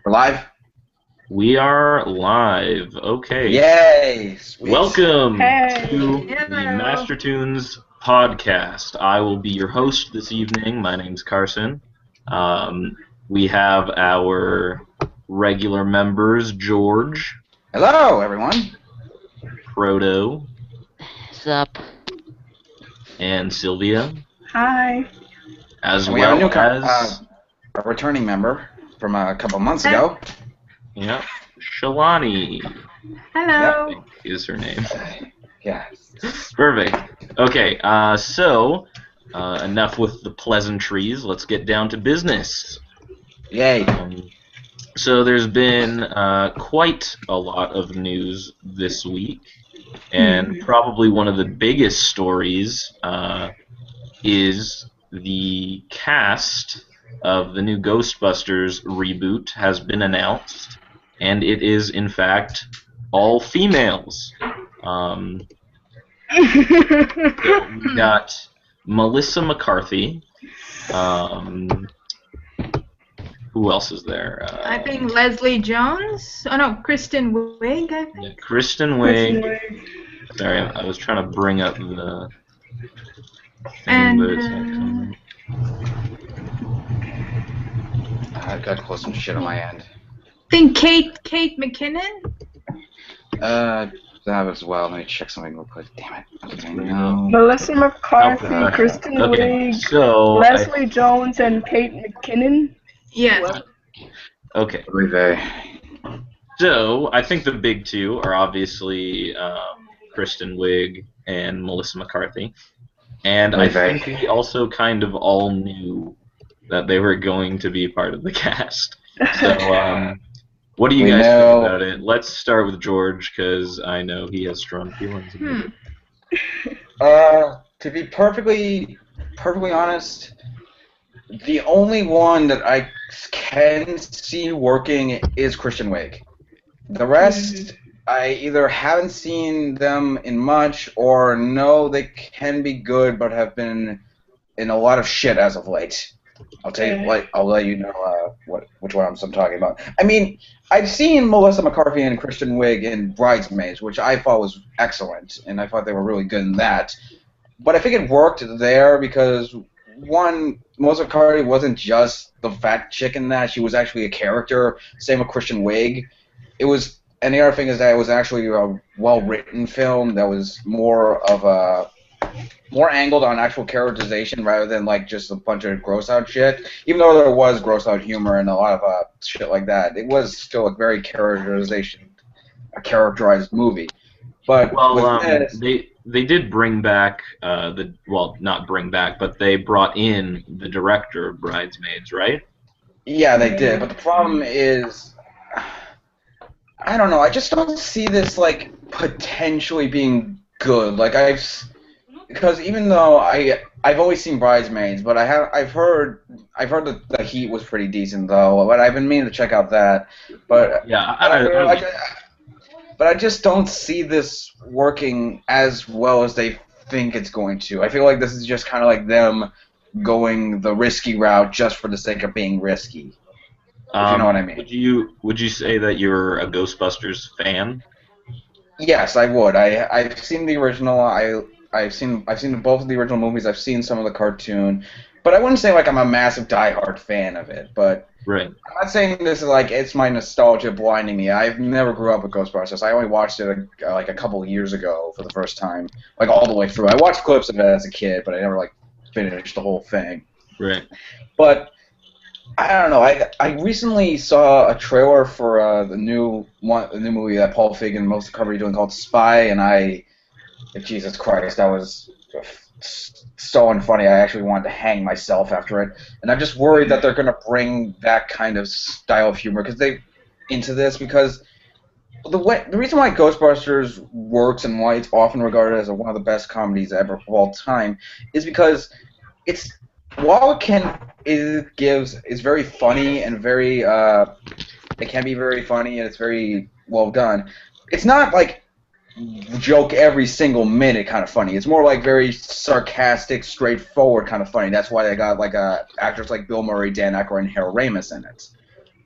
We're live? We are live. Okay. Yay! Sweet. Welcome Hey. to the Hello. Master Tunes podcast. I will be your host this evening. My name's Carson. We have our regular members, George, Hello, everyone. Proto, Sup? and Sylvia, Hi. as And we have a well new as a returning member from a couple months ago. Shalani, I Hello. think is her name. Yeah. Perfect. Okay, so enough with the pleasantries. Let's get down to business. Yay. So there's been quite a lot of news this week, and probably one of the biggest stories is the cast of the new Ghostbusters reboot has been announced, and it is in fact all females. So we got Melissa McCarthy. Who else is there? I think Leslie Jones. Oh no, Kristen Wiig. I think. Yeah, Kristen Wiig. Sorry, I was trying to bring up the thing, but it's not coming. I got close some shit on my end. I think Kate McKinnon. That as well. Let me check something real quick. Damn it. Okay, no. Melissa McCarthy, Okay. Kristen Okay, Wiig, so Leslie Jones, and Kate McKinnon. Yes. okay, so I think the big two are obviously Kristen Wiig and Melissa McCarthy, and I think we also kind of all knew that they were going to be part of the cast. So, what do you guys think about it? Let's start with George, because I know he has strong feelings about it. To be perfectly honest, the only one that I can see working is Kristen Wiig. The rest, I either haven't seen them in much, or know they can be good, but have been in a lot of shit as of late. I'll let you know which one I'm talking about. I mean, I've seen Melissa McCarthy and Kristen Wiig in Bridesmaids, which I thought was excellent, and I thought they were really good in that. But I think it worked there because, one, Melissa McCarthy wasn't just the fat chick in that; she was actually a character. Same with Kristen Wiig. And the other thing is that it was actually a well-written film that was more angled on actual characterization rather than like just a bunch of gross-out shit. Even though there was gross-out humor and a lot of shit like that, it was still a very characterized movie. But they did bring back not bring back, but they brought in the director of Bridesmaids, right? Yeah, they did. But the problem is, I don't know. I just don't see this like potentially being good. Because even though I've always seen Bridesmaids, but I've heard that the Heat was pretty decent though. But I've been meaning to check out that. But yeah, but I just don't see this working as well as they think it's going to. I feel like this is just kind of like them going the risky route just for the sake of being risky. If you know what I mean. Would you say that you're a Ghostbusters fan? Yes, I would. I've seen the original. I've seen both of the original movies. I've seen some of the cartoon, but I wouldn't say like I'm a massive diehard fan of it. But right. I'm not saying this is like it's my nostalgia blinding me. I've never grew up with Ghostbusters. I only watched it like a couple of years ago for the first time, like all the way through. I watched clips of it as a kid, but I never like finished the whole thing. Right. But I don't know. I recently saw a trailer for the new movie that Paul Feig and Melissa McCarthy are doing called Spy, and Jesus Christ, that was so unfunny. I actually wanted to hang myself after it, and I'm just worried that they're gonna bring that kind of style of humor because the reason why Ghostbusters works and why it's often regarded as one of the best comedies ever of all time is because while it's very funny and very it can be very funny and it's very well done. It's not like joke every single minute kind of funny. It's more like very sarcastic, straightforward kind of funny. That's why they got like actors like Bill Murray, Dan Aykroyd, and Harold Ramis in it.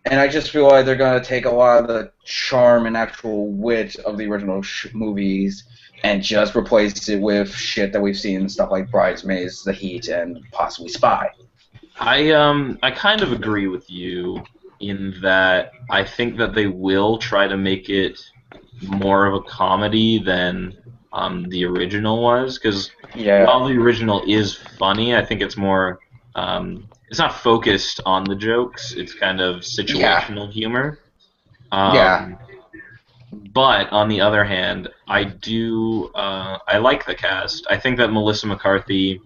And I just feel like they're gonna take a lot of the charm and actual wit of the original movies and just replace it with shit that we've seen in stuff like Bridesmaids, The Heat, and possibly Spy. I kind of agree with you in that I think that they will try to make it more of a comedy than the original was, because Yeah. while the original is funny, I think it's more it's not focused on the jokes. It's kind of situational humor. Yeah. But on the other hand, I like the cast. I think that Melissa McCarthy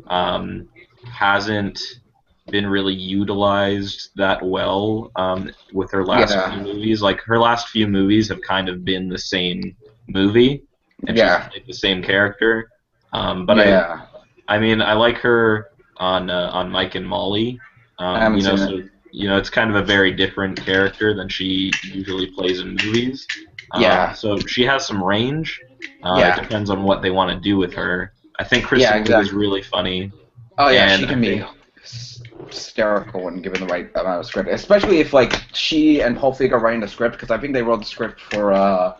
hasn't been really utilized that well with her last Yeah. few movies. Like her last few movies have kind of been the same movie, and she's Yeah. played the same character. But Yeah. I mean, I like her on Mike and Molly. I haven't You know, seen so it. it's kind of a very different character than she usually plays in movies. Yeah. So she has some range. Yeah. It depends on what they want to do with her. I think Yeah, Kristen Wiig is exactly. really funny, Oh yeah, and she can be hysterical when given the right amount of script, especially if like she and Paul Feig are writing the script, because I think they wrote the script for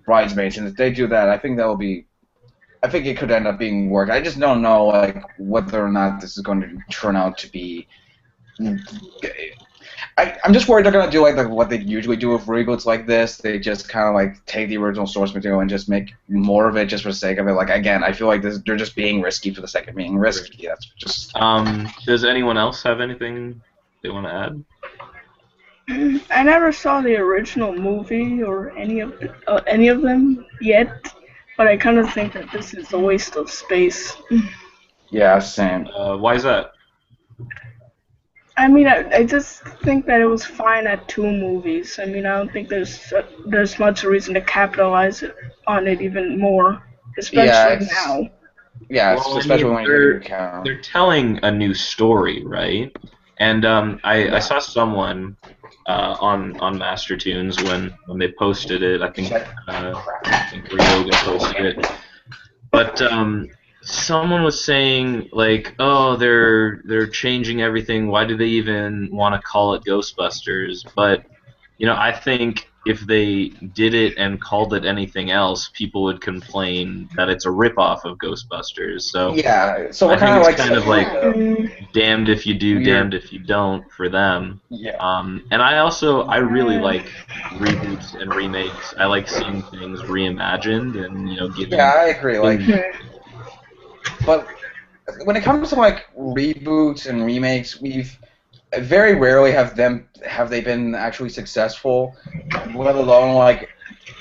Bridesmaids, and if they do that, I think that will be. I think it could end up being work. I just don't know like whether or not this is going to turn out to be. I'm just worried they're gonna do like what they usually do with reboots like this. They just kind of like take the original source material and just make more of it just for the sake of it. Like again, I feel like they're just being risky for the sake of being risky. That's just. Does anyone else have anything they want to add? I never saw the original movie or any of them yet, but I kind of think that this is a waste of space. Yeah, same. Why is that? I mean, I just think that it was fine at 2 movies. I mean, I don't think there's much reason to capitalize on it even more, especially now. Yeah, Well, I especially mean, when you count. they're telling a new story, right? And I Yeah. saw someone on MasterTunes when they posted it. I think Ryoga posted it. But someone was saying like, oh, they're changing everything. Why do they even want to call it Ghostbusters? But I think if they did it and called it anything else, people would complain that it's a ripoff of Ghostbusters. So Yeah, so I we're think kind of it's like kind of like Mm, damned if you do, weird. damned if you don't for them. Yeah. And I really like reboots and remakes. I like seeing things reimagined and given. Yeah, I agree. Like, mm, but when it comes to like reboots and remakes, we've very rarely have they been actually successful, let alone like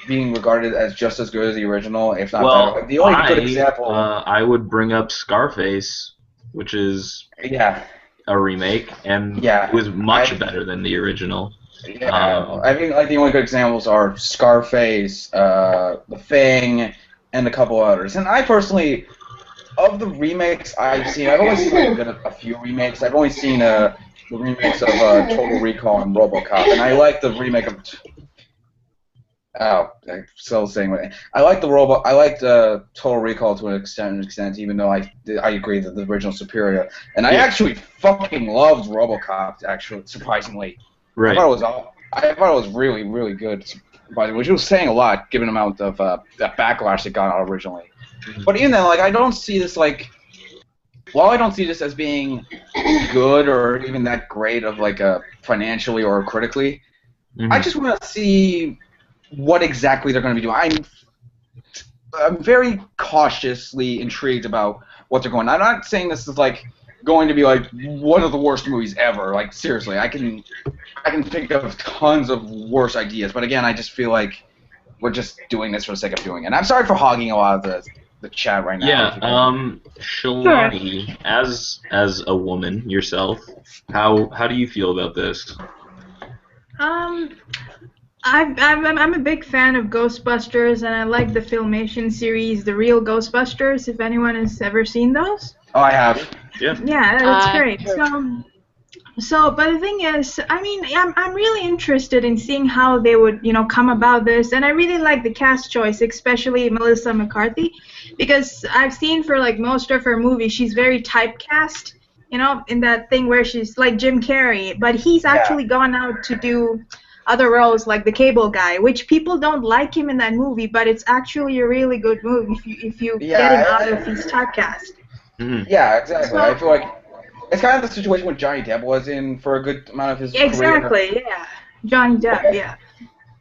being regarded as just as good as the original, if not better. Like, the only good example. I would bring up Scarface, which is Yeah. a remake, and Yeah, it was much better than the original. Yeah, I mean, like the only good examples are Scarface, The Thing, and a couple others. And I personally, of the remakes I've seen, I've only seen like a few remakes. I've only seen the remakes of Total Recall and RoboCop, and I like the remake of. Oh, I'm still saying what I like I liked Total Recall to an extent, even though I agree that the original's superior. And I actually fucking loved RoboCop. Actually, surprisingly. Right. I thought it was really, really good, which was saying a lot, given the amount of that backlash it got originally. But even then, like, I don't see this while I don't see this as being good or even that great of like financially or critically, I just want to see what exactly they're going to be doing. I'm very cautiously intrigued about what they're going. I'm not saying this is like going to be like one of the worst movies ever. Like seriously, I can think of tons of worse ideas, but again, I just feel like we're just doing this for the sake of doing it. And I'm sorry for hogging a lot of the chat right now. Yeah. Shalani, as a woman yourself, how do you feel about this? I'm a big fan of Ghostbusters, and I like the Filmation series, The Real Ghostbusters. If anyone has ever seen those. Oh, I have. Yeah. Yeah, that's great. But the thing is, I mean, I'm really interested in seeing how they would, come about this, and I really like the cast choice, especially Melissa McCarthy, because I've seen for like most of her movies, she's very typecast, in that thing where she's like Jim Carrey, but he's actually gone out to do other roles like the Cable Guy, which people don't like him in that movie, but it's actually a really good movie if you get him out of his typecast. Yeah, exactly. I feel like it's kind of the situation what Johnny Depp was in for a good amount of his career. Exactly, yeah. Johnny Depp, yeah.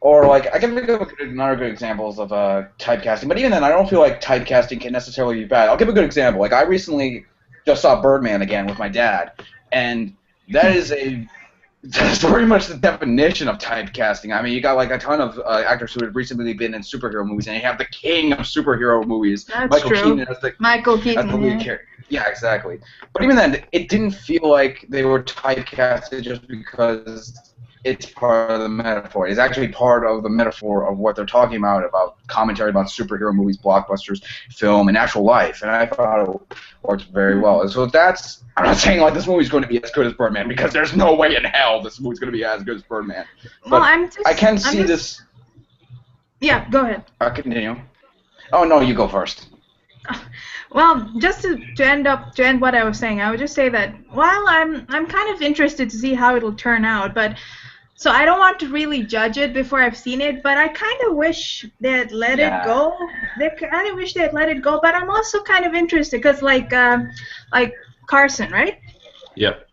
Or like I can think of another good examples of typecasting, but even then I don't feel like typecasting can necessarily be bad. I'll give a good example. Like I recently just saw Birdman again with my dad, and that's very much the definition of typecasting. I mean, you got like a ton of actors who have recently been in superhero movies, and you have the king of superhero movies, That's Michael true. Keaton, as the lead character. Yeah, exactly. But even then, it didn't feel like they were typecasted just because it's part of the metaphor. It's actually part of the metaphor of what they're talking about commentary about superhero movies, blockbusters, film, and actual life. And I thought it worked very well. And so I'm not saying like this movie's going to be as good as Birdman, because there's no way in hell this movie's going to be as good as Birdman. But I can see this. Yeah, go ahead. I'll continue. Oh no, you go first. Well, just to end what I was saying, I would just say that while I'm kind of interested to see how it'll turn out, but so I don't want to really judge it before I've seen it, but I kind of wish they'd let it go. I kind of wish they'd let it go, but I'm also kind of interested because like Carson, right? Yep.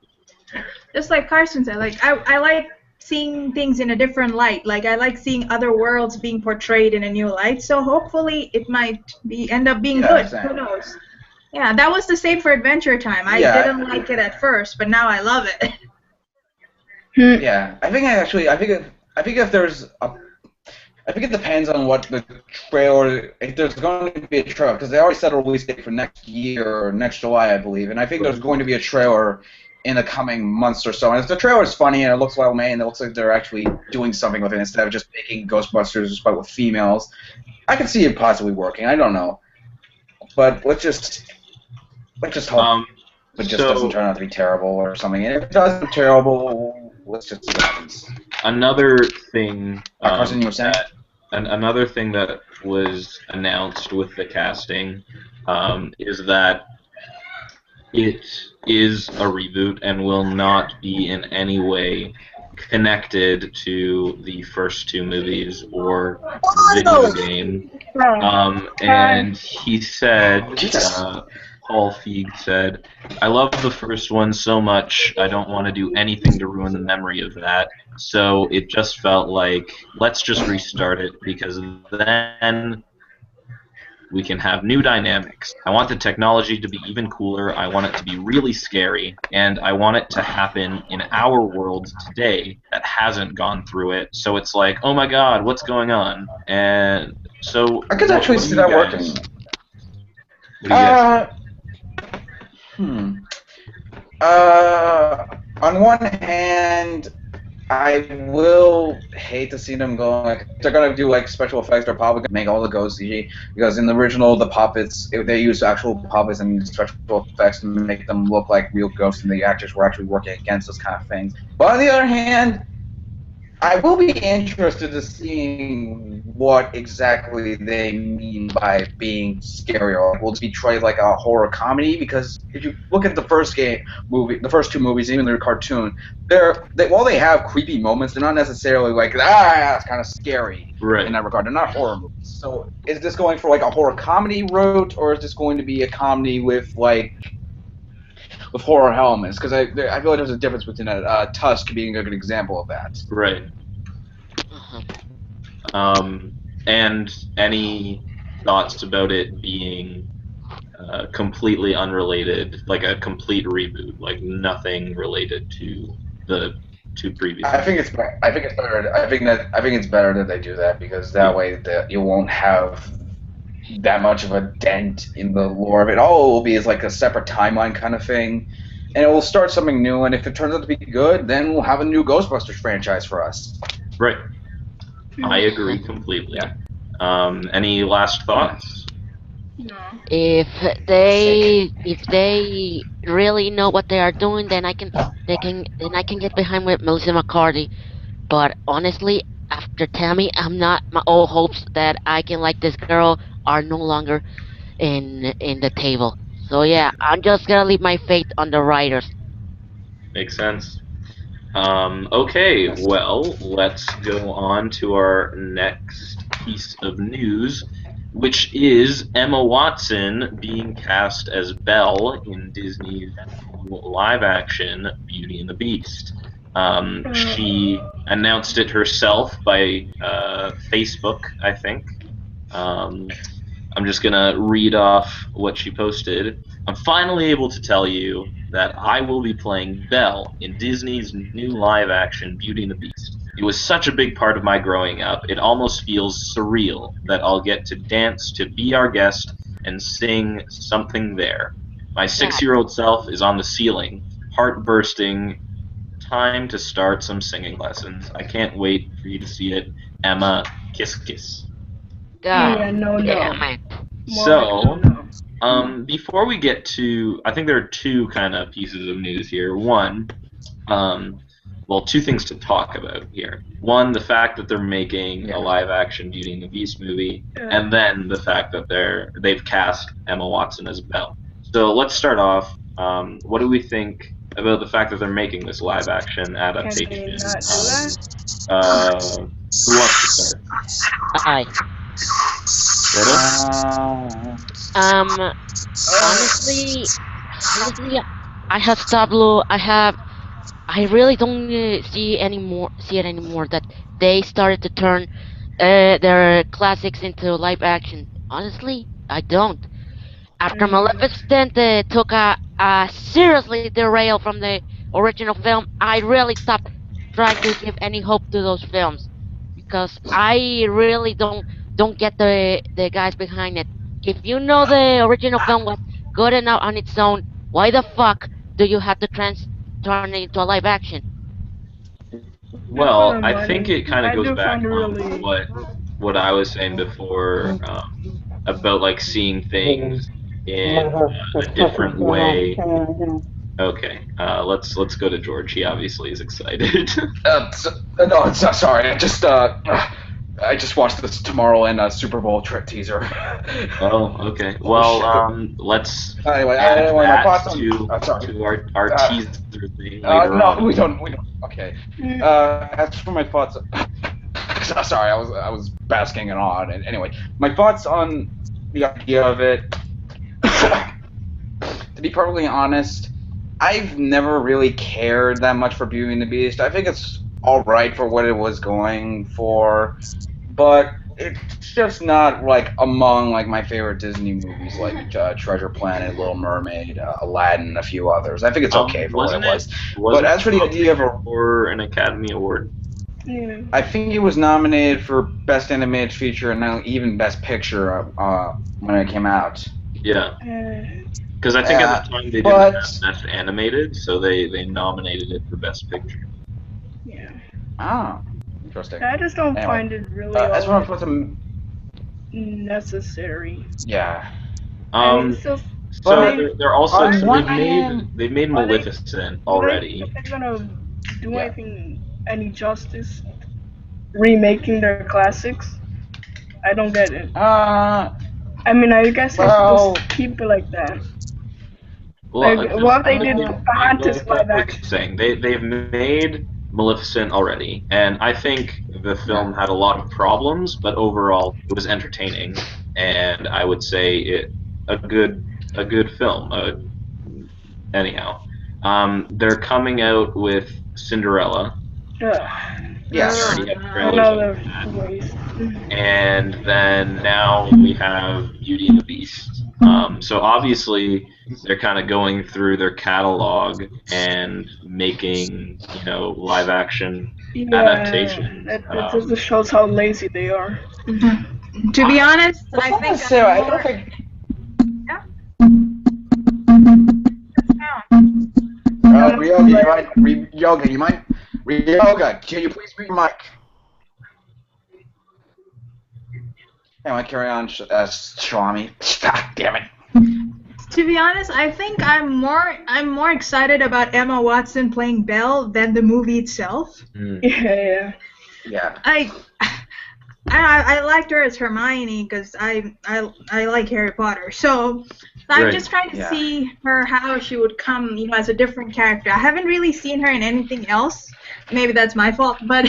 Just like Carson said, like I like seeing things in a different light. Like I like seeing other worlds being portrayed in a new light. So hopefully it might end up being good. Same. Who knows? Yeah, that was the same for Adventure Time. I didn't like it at first, but now I love it. Yeah, I think if there's I think it depends on what the trailer. If there's going to be a trailer, because they already set a release date for next year or next July, I believe, and I think there's going to be a trailer in the coming months or so. And if the trailer is funny and it looks well made and it looks like they're actually doing something with it instead of just making Ghostbusters just with females, I can see it possibly working. I don't know, but let's just hope it just doesn't turn out to be terrible or something. And if it does be terrible, let's just see what happens. Another thing. Carson, you were saying? Another thing that was announced with the casting is that it is a reboot and will not be in any way connected to the first two movies or video game. And he said, Paul Feig said, "I love the first one so much, I don't want to do anything to ruin the memory of that. So it just felt like, let's just restart it, because then we can have new dynamics. I want the technology to be even cooler, I want it to be really scary, and I want it to happen in our world today that hasn't gone through it. So it's like, oh my god, what's going on?" And so I could actually see that working. What do you guys On one hand, I will hate to see them go like they're gonna do like special effects. They're probably gonna make all the ghosts CG, because in the original the puppets they used actual puppets and special effects to make them look like real ghosts, and the actors were actually working against those kind of things. But on the other hand, I will be interested to seeing what exactly they mean by being scary, or will it be treated like a horror comedy? Because if you look at the first two movies, even the cartoon, while they have creepy moments, they're not necessarily like it's kind of scary in that regard. They're not horror movies. So is this going for like a horror comedy route, or is this going to be a comedy with horror elements? Because I feel like there's a difference between that. Tusk being a good example of that. Right. And any thoughts about it being completely unrelated, like a complete reboot, like nothing related to the two previous? I think it's better. I think it's better that they do that, because that way you won't have that much of a dent in the lore of it. All it will be is like a separate timeline kind of thing, and it will start something new. And if it turns out to be good, then we'll have a new Ghostbusters franchise for us. Right. I agree completely. Any last thoughts? No. If they really know what they are doing, then I can get behind with Melissa McCarthy. But honestly, after Tammy, my old hopes that I can like this girl are no longer in the table. So yeah, I'm just gonna leave my fate on the writers. Makes sense. Okay, well, let's go on to our next piece of news, which is Emma Watson being cast as Belle in Disney's new live-action Beauty and the Beast. She announced it herself by Facebook, I think. Um, I'm just gonna read off what she posted. I'm finally able to tell you that I will be playing Belle in Disney's new live action Beauty and the Beast. It was such a big part of my growing up, it almost feels surreal that I'll get to dance to Be Our Guest and sing Something There. My God, 6-year-old self is on the ceiling, heart bursting, time to start some singing lessons. I can't wait for you to see it. Emma, kiss kiss. God Yeah, no, no. damn it. More like So, no. before we get to, I think there are two kind of pieces of news here. One, well, two things to talk about here. One, the fact that they're making a live-action Beauty and the Beast movie, and then the fact that they've cast Emma Watson as Belle. So let's start off. What do we think about the fact that they're making this live-action Can adaptation? they not do that? Who wants to start? I Frodo? honestly, honestly, I have stopped. I really don't see it anymore that they started to turn their classics into live action. Honestly, I don't. After Maleficent took a seriously derail from the original film, I really stopped trying to give any hope to those films because I really don't get the guys behind it. If you know the original film was good enough on its own, why the fuck do you have to turn it into a live action? Not for Well, the I think money. it kind of I goes do back find it on really. what I was saying before about like seeing things in a different way. Okay, let's go to George. He obviously is excited. No, it's sorry. I just watched this Tomorrowland Super Bowl teaser. Oh, okay. Oh, Well, shit. Let's Anyway, add my that thoughts on. Sorry. to our teaser thing later No, on. we don't. Okay. As for my thoughts, sorry, I was basking in awe. And anyway, my thoughts on the idea of it. To be perfectly honest, I've never really cared that much for Beauty and the Beast. I think it's all right for what it was going for, but it's just not like among like my favorite Disney movies, like Treasure Planet, Little Mermaid, Aladdin, and a few others. I think it's okay for what it was. But as for the idea of for an Academy Award, I think it was nominated for Best Animated Feature and now even Best Picture when it came out. Yeah. Because I think at the time they didn't have Best Animated, so they nominated it for Best Picture. Yeah. Ah, interesting. I just don't find it really necessary. Yeah. So they're also they've made Maleficent already. Are they gonna do any justice remaking their classics? I don't get it. I mean, I guess they should just keep it like that. Well, like what they did Pocahontas live action. Saying they've made Maleficent already, and I think the film had a lot of problems, but overall it was entertaining, and I would say a good film. Anyhow, they're coming out with Cinderella. Yes. And then now we have Beauty and the Beast. So obviously they're kind of going through their catalog and making, live action adaptations. It just shows how lazy they are. To be honest, I think. Ryoga, you mind? Ryoga, can you please mute your mic? Anyway, carry on, Shawami. God damn it. To be honest, I think I'm more excited about Emma Watson playing Belle than the movie itself. Yeah. I I liked her as Hermione because I like Harry Potter. So I'm Right. just trying to Yeah. see her how she would come, as a different character. I haven't really seen her in anything else. Maybe that's my fault, but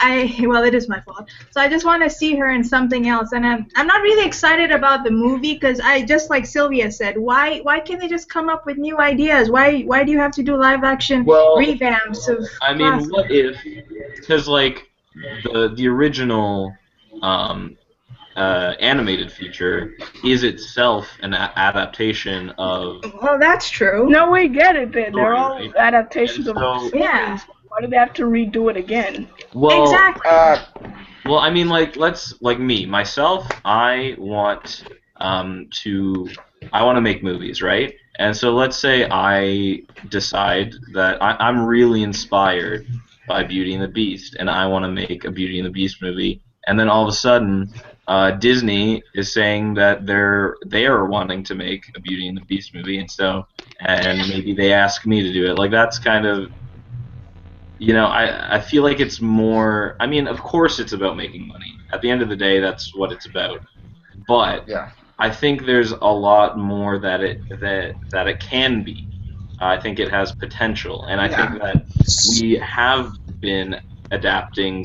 it is my fault. So I just want to see her in something else, and I'm not really excited about the movie because I just like Sylvia said, why can't they just come up with new ideas? Why do you have to do live action Well, revamps of I mean, classics? what if? Because like the original animated feature is itself an adaptation of Well, that's true. No, we get it. They're story, all right? adaptations And of so, Yeah. movies. Why do they have to redo it again? well, Exactly. well, I mean, like myself, I want I want to make movies, right? And so let's say I decide that I'm really inspired by Beauty and the Beast, and I want to make a Beauty and the Beast movie, and then all of a sudden, Disney is saying that they are wanting to make a Beauty and the Beast movie, and maybe they ask me to do it. Like that's kind of I feel like it's more. I mean, of course, it's about making money. At the end of the day, that's what it's about. But Yeah. I think there's a lot more that it can be. I think it has potential, and I think Yeah. that we have been adapting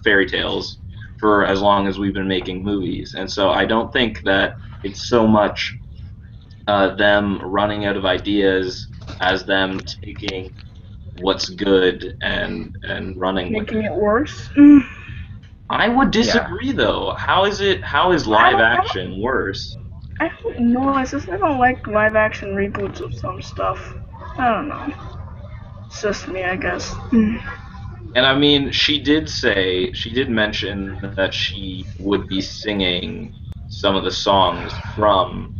fairy tales for as long as we've been making movies, and so I don't think that it's so much them running out of ideas as them taking what's good and running with Making it. it worse? I would Yeah. disagree though. How is I live don't, action worse? I don't know. I just I don't like live action reboots of some stuff. I don't know. It's just me, I guess. And I mean, she did mention that she would be singing some of the songs from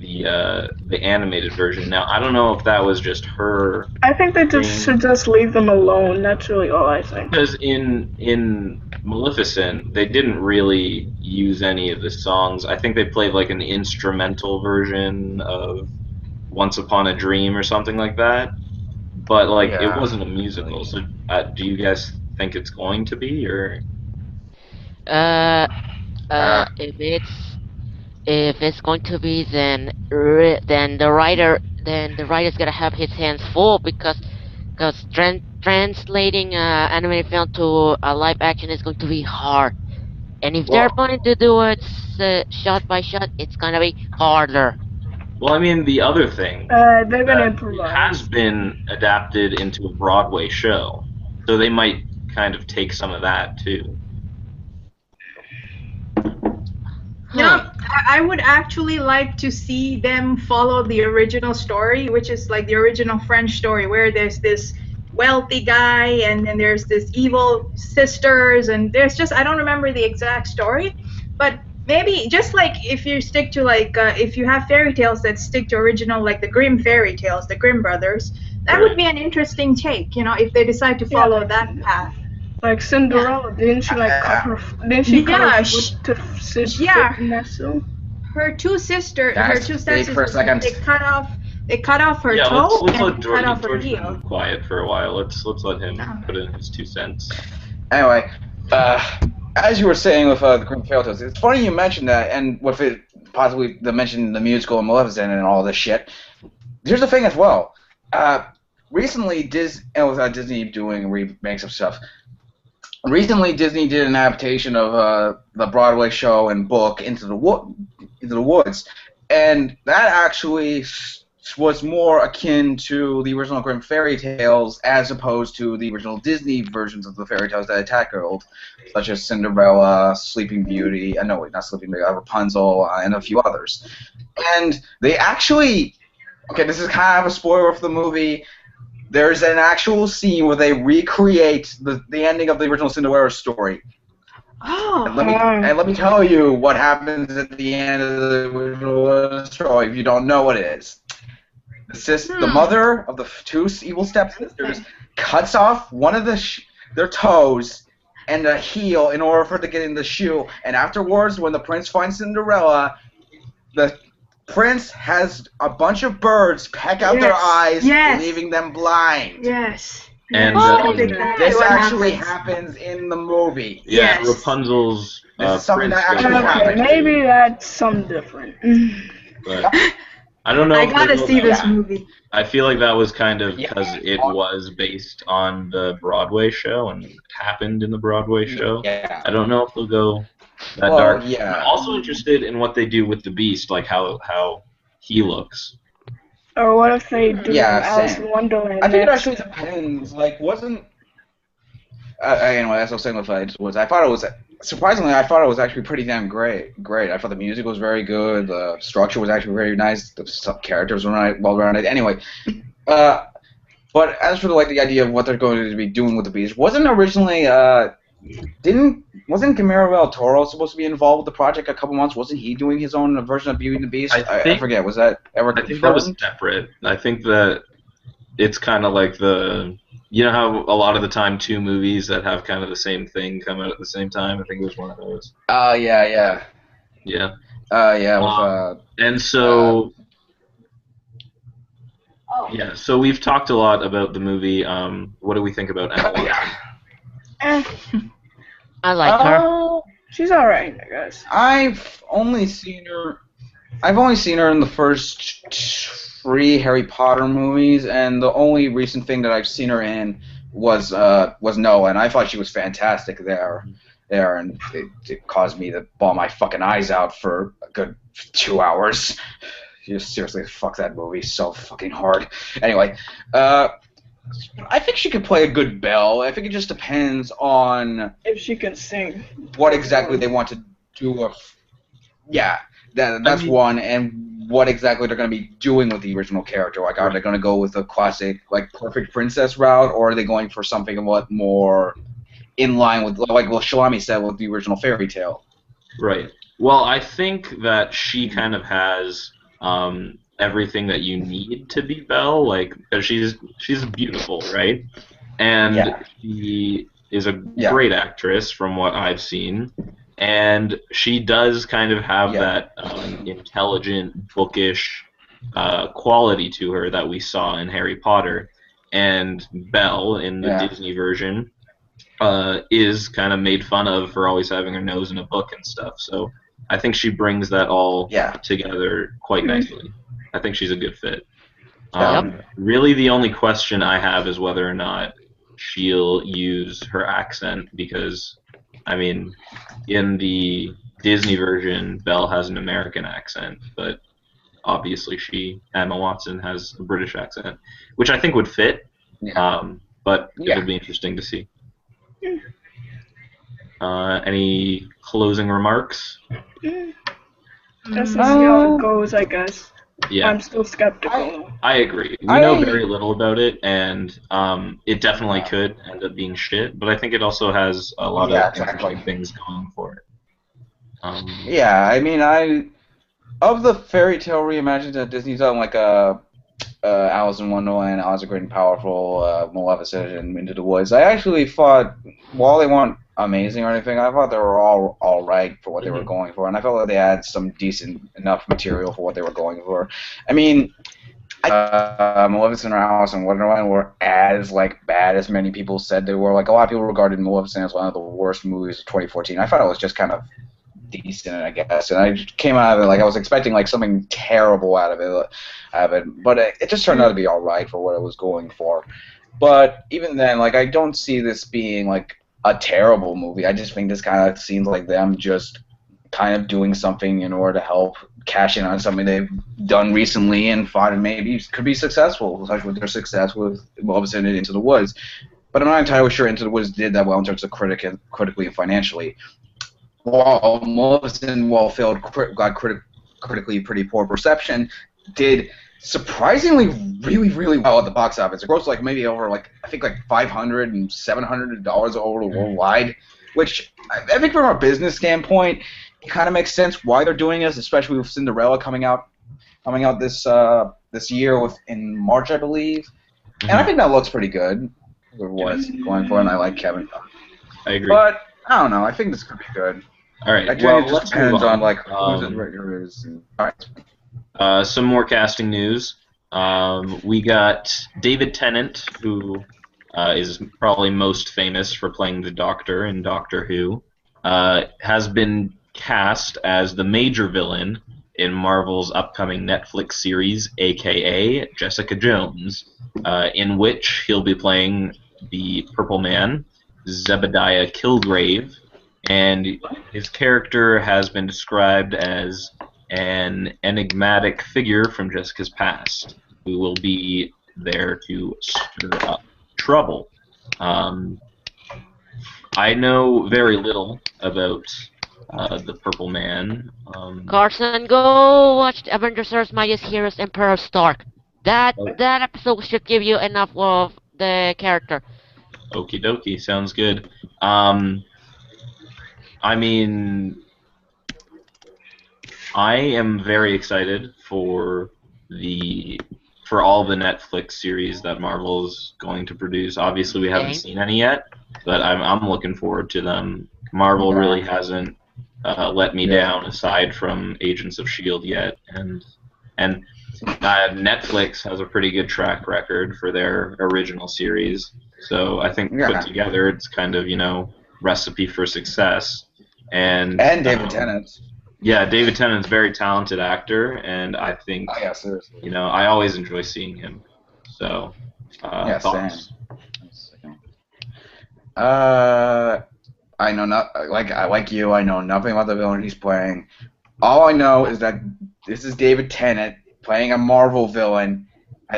the animated version. Now, I don't know if that was just her I think they just should thing. just leave them alone. That's really all I think. Because in Maleficent, they didn't really use any of the songs. I think they played like an instrumental version of Once Upon a Dream or something like that. But like it Yeah. wasn't a musical. So do you guys think it's going to be or? Uh, Uh, if it's going to be, then the writer's gonna have his hands full because translating animated film to a live action is going to be hard. And if they're Well, going to do it shot by shot, it's gonna be harder. well, I mean the other thing They're gonna that it has improvise. been adapted into a Broadway show, so they might kind of take some of that too. Huh. I would actually like to see them follow the original story, which is like the original French story, where there's this wealthy guy and then there's this evil sisters, and there's just, I don't remember the exact story, but maybe just like if you stick to if you have fairy tales that stick to original, like the Grimm fairy tales, the Grimm brothers, that would Right. be an interesting take, if they decide to Yeah, follow that path. like Yeah. Cinderella. Didn't she like cut her? Didn't she cut her Yeah, foot to yeah. fit Nestle? Her two guys, take for a stepsisters, second. they cut off her Yeah, toe let's let and cut George off her George's heel. been quiet for a while. Let's let him Oh. put in his 2 cents. Anyway, as you were saying with the Grimm Fairy Tales, it's funny you mentioned that, and with it possibly the mention the musical and Maleficent and all this shit. Here's the thing as well. Recently, with Disney doing remakes of stuff. Recently, Disney did an adaptation of the Broadway show and book Into the Woods, and that actually was more akin to the original Grimm fairy tales as opposed to the original Disney versions of the fairy tales that I tackled, such as Cinderella, Sleeping Beauty, no wait, not Sleeping Beauty, Rapunzel, and a few others. And they actually, okay, this is kind of a spoiler for the movie. There's an actual scene where they recreate the ending of the original Cinderella story. Oh. And let me tell you what happens at the end of the original story if you don't know what it is. The mother of the two evil stepsisters cuts off one of their toes and a heel in order for it to get in the shoe. And afterwards, when the prince finds Cinderella, the prince has a bunch of birds peck out their eyes, leaving them blind. Yes. And this actually happens in the movie. Yeah, Rapunzel's this is something prince that actually happened. Maybe that's some different. But I don't know. I gotta see this movie. I feel like that was kind of because it was based on the Broadway show and it happened in the Broadway show. Yeah. I don't know if they'll go that dark. Yeah. I'm also interested in what they do with the Beast, like how he looks. Or what if they do Alice in Wonderland? I think it actually depends. Like, wasn't anyway, as I was saying with I thought it was surprisingly, I thought it was actually pretty damn great. I thought the music was very good. The structure was actually very nice. The characters were well rounded. Anyway, but as for like the idea of what they're going to be doing with the Beast, wasn't originally wasn't Guillermo del Toro supposed to be involved with the project a couple months? Wasn't he doing his own version of Beauty and the Beast? I forget. Was that ever confirmed? I think that was separate. I think that it's kind of like you know how a lot of the time two movies that have kind of the same thing come out at the same time? I think it was one of those. Yeah. Yeah. And so... yeah, so we've talked a lot about the movie. What do we think about Emma Watson? I like her. She's alright, I guess. I've only seen her in the first 3 Harry Potter movies, and the only recent thing that I've seen her in was Noah, and I thought she was fantastic there, and it caused me to bawl my fucking eyes out for a good 2 hours. Just seriously, fuck that movie so fucking hard. Anyway, I think she could play a good Belle. I think it just depends on if she can sing. What exactly they want to do. That's one, and what exactly they're going to be doing with the original character. Like, are they going to go with a classic, like, perfect princess route, or are they going for something a lot more in line with, like what Shalami said, with the original fairy tale? Right. Well, I think that she kind of has everything that you need to be Belle. Like, she's beautiful, right? And she is a great actress from what I've seen. And she does kind of have that intelligent, bookish quality to her that we saw in Harry Potter. And Belle, in the Disney version, is kind of made fun of for always having her nose in a book and stuff. So I think she brings that all together quite nicely. I think she's a good fit. Really, the only question I have is whether or not she'll use her accent, because, I mean, in the Disney version, Belle has an American accent, but obviously Emma Watson has a British accent, which I think would fit, but it'll be interesting to see. Any closing remarks? Just to see how it goes, I guess. Yeah. I'm still skeptical. I agree. We know very little about it, and it definitely could end up being shit, but I think it also has a lot of interesting things going for it. I mean, of the fairy tale reimagined that Disney's done, like Alice in Wonderland, Alice the Great and Powerful, Maleficent, and Into the Woods, I actually thought, while they weren't amazing or anything, I thought they were all right for what they were going for, and I felt like they had some decent enough material for what they were going for. I mean, Maleficent or Alice in Wonderland were as bad as many people said they were. Like, a lot of people regarded Maleficent as one of the worst movies of 2014. I thought it was just kind of decent, I guess, and I came out of it I was expecting something terrible out of it, but it just turned out to be all right for what it was going for. But even then, I don't see this being a terrible movie. I just think this kind of seems like them just kind of doing something in order to help cash in on something they've done recently and thought it maybe could be successful, such with their success with Maleficent and Into the Woods. But I'm not entirely sure Into the Woods did that well in terms of critically and financially. While Maleficent, got critically pretty poor reception, did surprisingly really, really well at the box office. It grossed maybe over I think $500 and $700 over worldwide, which I think from a business standpoint, it kind of makes sense why they're doing this, especially with Cinderella coming out this year in March, I believe. And I think that looks pretty good for what it's going for, and I like Kevin. I agree. But I don't know. I think this could be good. All right. It just depends on who the writer is. All right. Some more casting news. We got David Tennant, who is probably most famous for playing the Doctor in Doctor Who, has been cast as the major villain in Marvel's upcoming Netflix series, aka Jessica Jones, in which he'll be playing the Purple Man, Zebediah Kilgrave, and his character has been described as an enigmatic figure from Jessica's past who will be there to stir up trouble. I know very little about the Purple Man. Carson, go watch Avengers: Earth's Mightiest Heroes, Emperor Stark. That episode should give you enough of the character. Okie dokie, sounds good. I mean, I am very excited for all the Netflix series that Marvel's going to produce. Obviously, we haven't seen any yet, but I'm looking forward to them. Marvel really hasn't let me down, aside from Agents of S.H.I.E.L.D. yet, and Netflix has a pretty good track record for their original series. So I think put together, it's kind of recipe for success. And David Tennant. Yeah, David Tennant's a very talented actor, and I think I always enjoy seeing him. So thoughts? Same. I know not like you. I know nothing about the villain he's playing. All I know is that this is David Tennant playing a Marvel villain,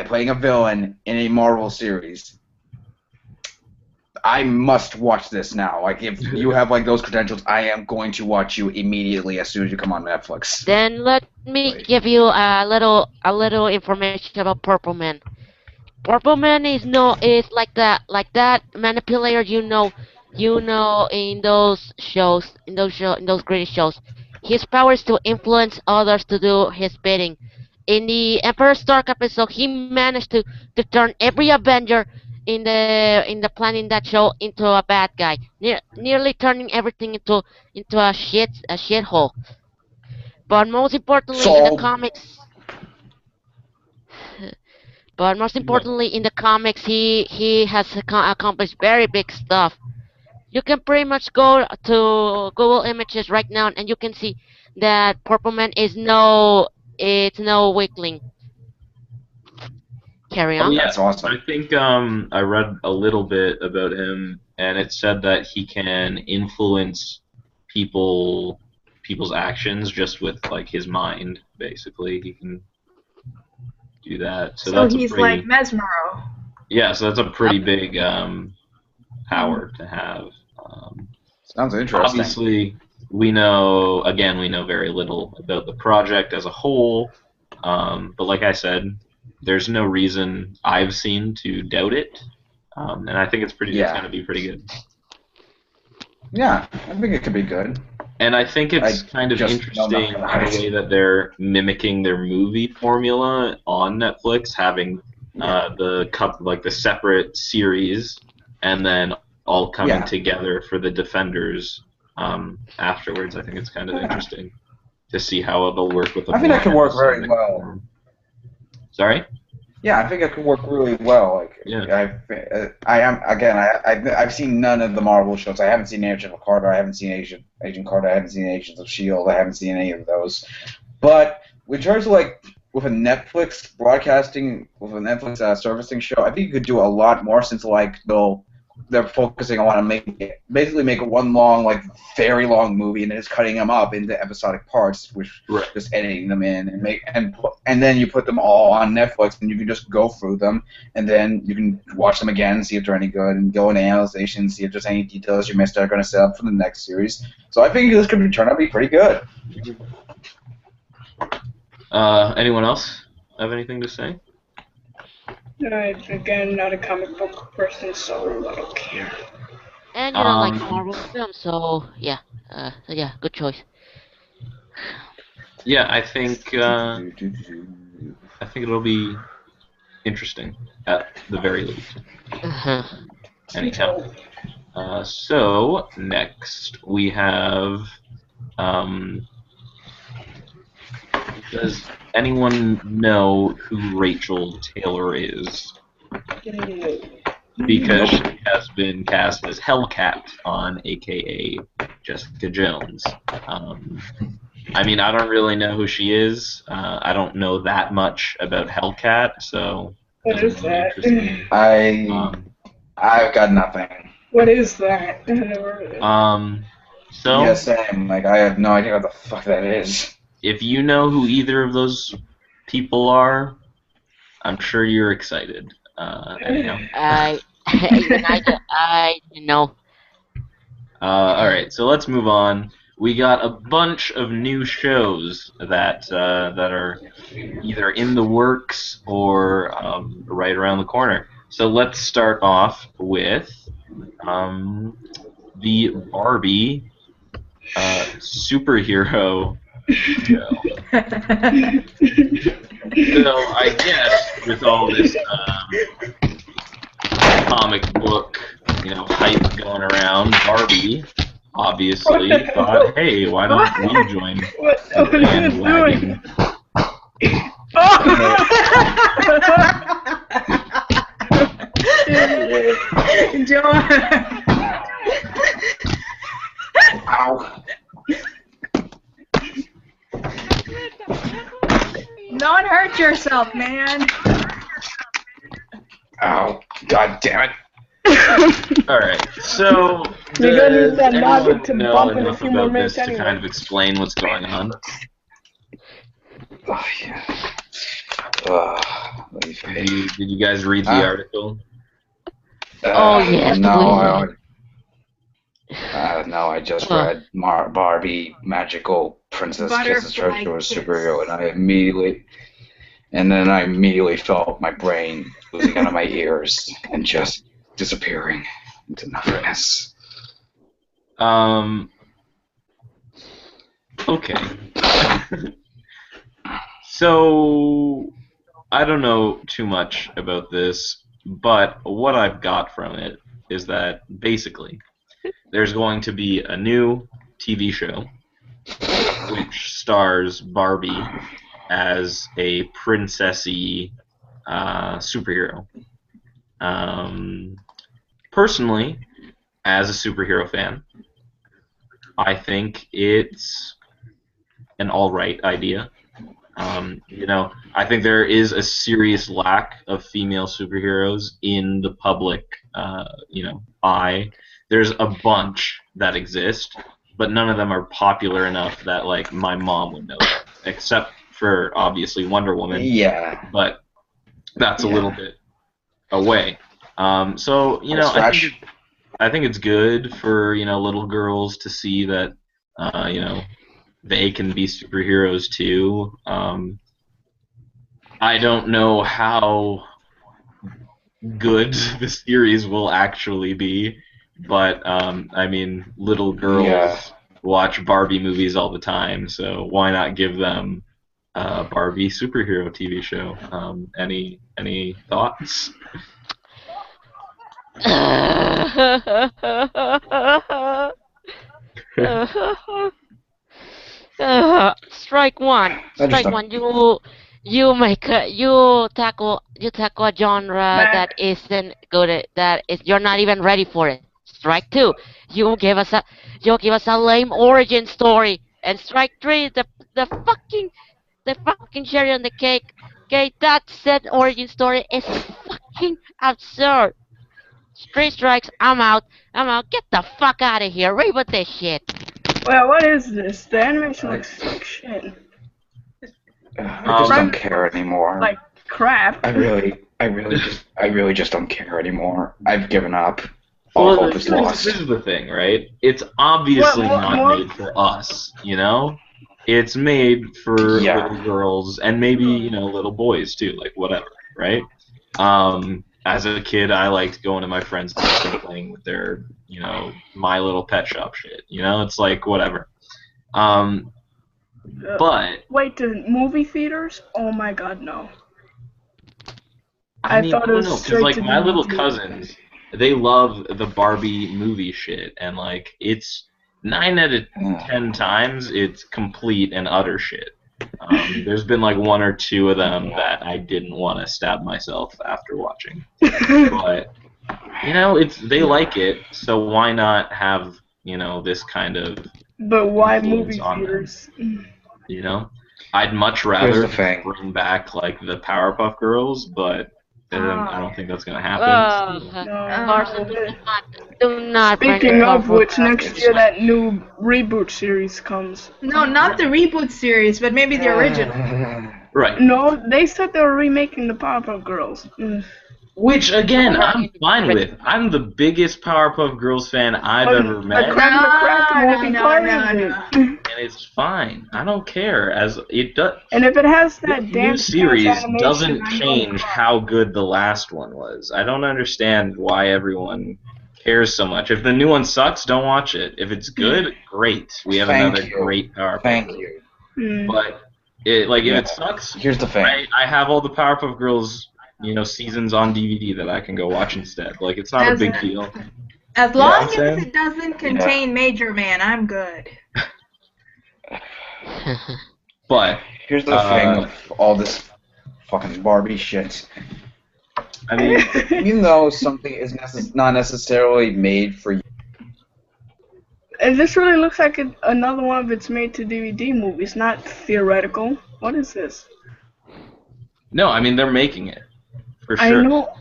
playing a villain in a Marvel series. I must watch this now. Like, if you have those credentials, I am going to watch you immediately as soon as you come on Netflix. Then let me give you a little information about Purple Man. Purple Man is like that manipulator in those shows, in those great shows. His power is to influence others to do his bidding. In the Emperor Stark episode, he managed to turn every Avenger in the planning that show into a bad guy, nearly turning everything into a shithole. But most importantly, in the comics. But most importantly, in the comics, he has accomplished very big stuff. You can pretty much go to Google Images right now, and you can see that Purple Man is no weakling. Carry on. Oh, yeah, that's awesome. I think I read a little bit about him, and it said that he can influence people's actions just with his mind. Basically, he can do that. So that's he's like Mesmero. Yeah, so that's a pretty big power to have. Sounds interesting. Obviously, we know very little about the project as a whole, but like I said, there's no reason I've seen to doubt it, and I think it's going to be pretty good. Yeah, I think it could be good. And I think it's kind of interesting the way that they're mimicking their movie formula on Netflix, having the separate series, and then all coming together for the Defenders afterwards. I think it's kind of interesting to see how it'll work with the. I think that could work very well. Sorry? Yeah, I think it could work really well. I've seen none of the Marvel shows. I haven't seen Agent Carter. I haven't seen Agent Carter. I haven't seen Agents of S.H.I.E.L.D. I haven't seen any of those. But in terms of with a Netflix broadcasting, with a Netflix servicing show, I think you could do a lot more since they're focusing on basically make one long, very long movie and then just cutting them up into episodic parts, which just editing them in and then you put them all on Netflix and you can just go through them and then you can watch them again and see if they're any good and go into analysis and see if there's any details you missed that are going to set up for the next series. So I think this could turn out to be pretty good. Anyone else have anything to say? Again, not a comic book person, so I don't care. And you don't like Marvel films, so yeah, good choice. Yeah, I think it'll be interesting at the very least. Anyhow, so next we have. Does anyone know who Rachel Taylor is? because she has been cast as Hellcat on AKA Jessica Jones. I mean, I don't really know who she is. I don't know that much about Hellcat, so it What is doesn't really that? interest me. I've got nothing. What is that? So Yeah, same. Like, I have no idea what the fuck that is. if you know who either of those people are, I'm sure you're excited. Anyhow. Even I don't know. All right, so let's move on. We got a bunch of new shows that are either in the works or right around the corner. So let's start off with the Barbie superhero show. So I guess with all this comic book, hype going around, Barbie obviously thought, hey, why don't we join the bandwagon? Ow. Don't hurt yourself, man. Ow. God damn it. Alright, so You're gonna use that anyone logic to know bump in a enough few more about this minutes to kind anyway. of explain what's going on? Oh, yeah. Let me Did you guys read the article? Oh, yes, No, please. no, I just read Barbie Magical Princess Kisses Butterfly to a kiss. Superhero, and I immediately felt my brain losing out of my ears and just disappearing into nothingness. Okay. So, I don't know too much about this, but what I've got from it is that basically there's going to be a new TV show which stars Barbie as a princessy superhero. Personally, as a superhero fan, I think it's an alright idea. I think there is a serious lack of female superheroes in the public, eye. There's a bunch that exist, but none of them are popular enough that, like, my mom would know them, except for, obviously, Wonder Woman. Yeah. But that's a little bit away. So, I think it's good for, little girls to see that, they can be superheroes too. I don't know how good the series will actually be, but little girls watch Barbie movies all the time, so why not give them a Barbie superhero TV show? Any thoughts? Strike one. Strike one. You tackle a genre that isn't good. That is you're not even ready for it. Strike two. You give us a lame origin story. And strike three. The fucking cherry on the cake. Okay, that said origin story is fucking absurd. Three strikes. I'm out. Get the fuck out of here. Reboot this shit. Well, what is this? The animation looks like shit. I just don't care anymore. Like crap. I really just don't care anymore. I've given up. All hope is lost. This is the thing, right? It's obviously not made for us, It's made for little girls and maybe, little boys too, like whatever, right? As a kid, I liked going to my friends' house and playing with their, My Little Pet Shop shit. It's like whatever. But wait, the movie theaters? Oh my god, no. I thought it was because straight like to my little DVD. cousins, they love the Barbie movie shit, and like it's 9 out of 10 times it's complete and utter shit. There's been like 1 or 2 of them that I didn't want to stab myself after watching, but they like it, so why not have this kind of But why influence movie on them? theaters? I'd much Here's rather the thing. bring back like the Powerpuff Girls, but I don't think that's gonna happen. No. Carson, do not bring the Speaking of Powerpuff which, next year that new reboot series comes. No, not the reboot series, but maybe the original. Right. No, they said they were remaking the Powerpuff Girls. Which, again, I'm fine with. I'm the biggest Powerpuff Girls fan I've ever met, The Crab McCracken will be part of it. and it's fine. I don't care. As it does. And if it has This that new dance series animation, doesn't I know change it's fine. how good the last one was. I don't understand why everyone cares so much. If the new one sucks, don't watch it. If it's good, great. We have another great Powerpuff. Thank you. But if it sucks, Here's the thing. I have all the Powerpuff Girls, seasons on DVD that I can go watch instead. Like, it's not a big deal. As long what I'm as it doesn't contain Major Man, I'm good. But here's the thing with all this fucking Barbie shit. I mean, even though something is not necessarily made for you. And this really looks like another one of its made-to-DVD movies, not theoretical. What is this? No, I mean, they're making it. For sure. I know,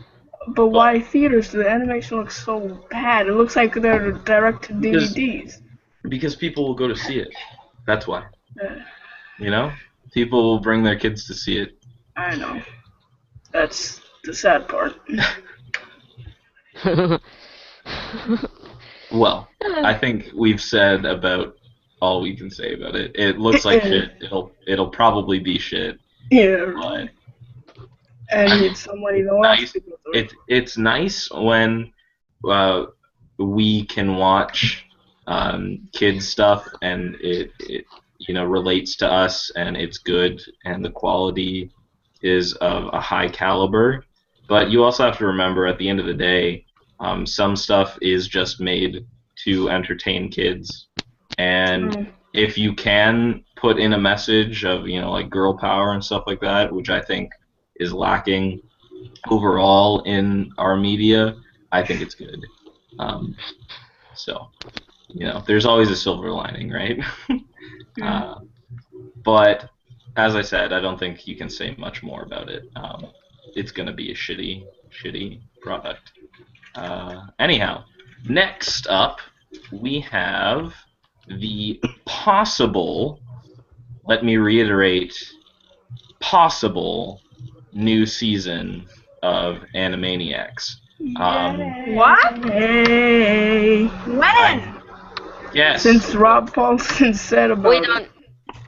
but why theaters? The animation looks so bad. It looks like they're direct-to-DVDs. Because people will go to see it. That's why. People will bring their kids to see it. I know. That's the sad part. Well, I think we've said about all we can say about it. It looks like shit. It'll probably be shit. Yeah. But and it's somebody nice. It's nice when we can watch kids stuff and it relates to us and it's good and the quality is of a high caliber. But you also have to remember at the end of the day, some stuff is just made to entertain kids, and if you can put in a message of like girl power and stuff like that, which I think is lacking overall in our media, I think it's good. So there's always a silver lining, right? But as I said, I don't think you can say much more about it. It's gonna be a shitty product. Anyhow, next up we have the possible, let me reiterate, possible new season of Animaniacs. What? Hey. When? Yes. Since Rob Paulson said about it.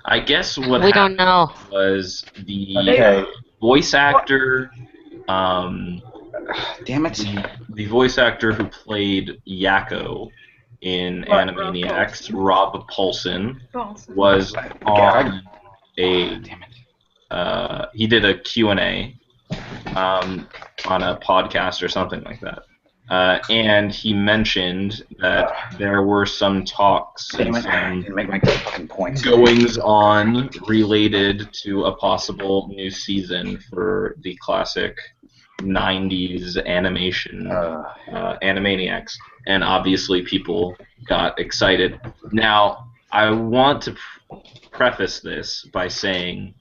I guess what we don't know. Was the voice actor. Damn it. The voice actor who played Yakko in Animaniacs, Rob Paulson, was on he did a Q&A on a podcast or something like that. And he mentioned that there were some talks and some goings on related to a possible new season for the classic 90s animation Animaniacs, and obviously people got excited. Now, I want to preface this by saying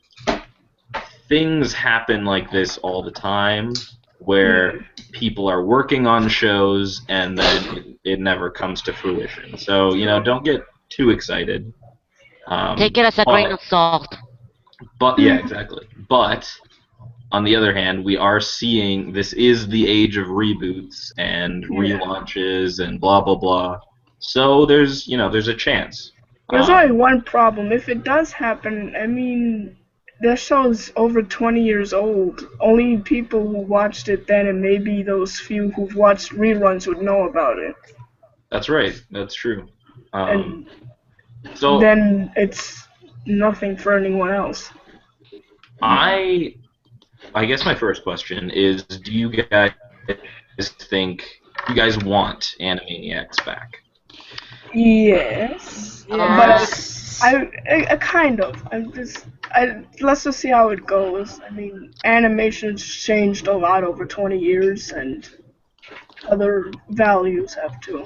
things happen like this all the time, where people are working on shows and then it never comes to fruition. So, don't get too excited. Take it as a grain of salt. But yeah, exactly. But on the other hand, we are seeing this is the age of reboots and relaunches and blah blah blah. So there's a chance. There's only one problem. If it does happen, I mean, the show's over 20 years old. Only people who watched it then, and maybe those few who've watched reruns, would know about it. That's right. That's true. And so then it's nothing for anyone else. I guess my first question is: do you guys want Animaniacs back? Yes. But I kind of. Let's just see how it goes. I mean, animation's changed a lot over 20 years, and other values have too.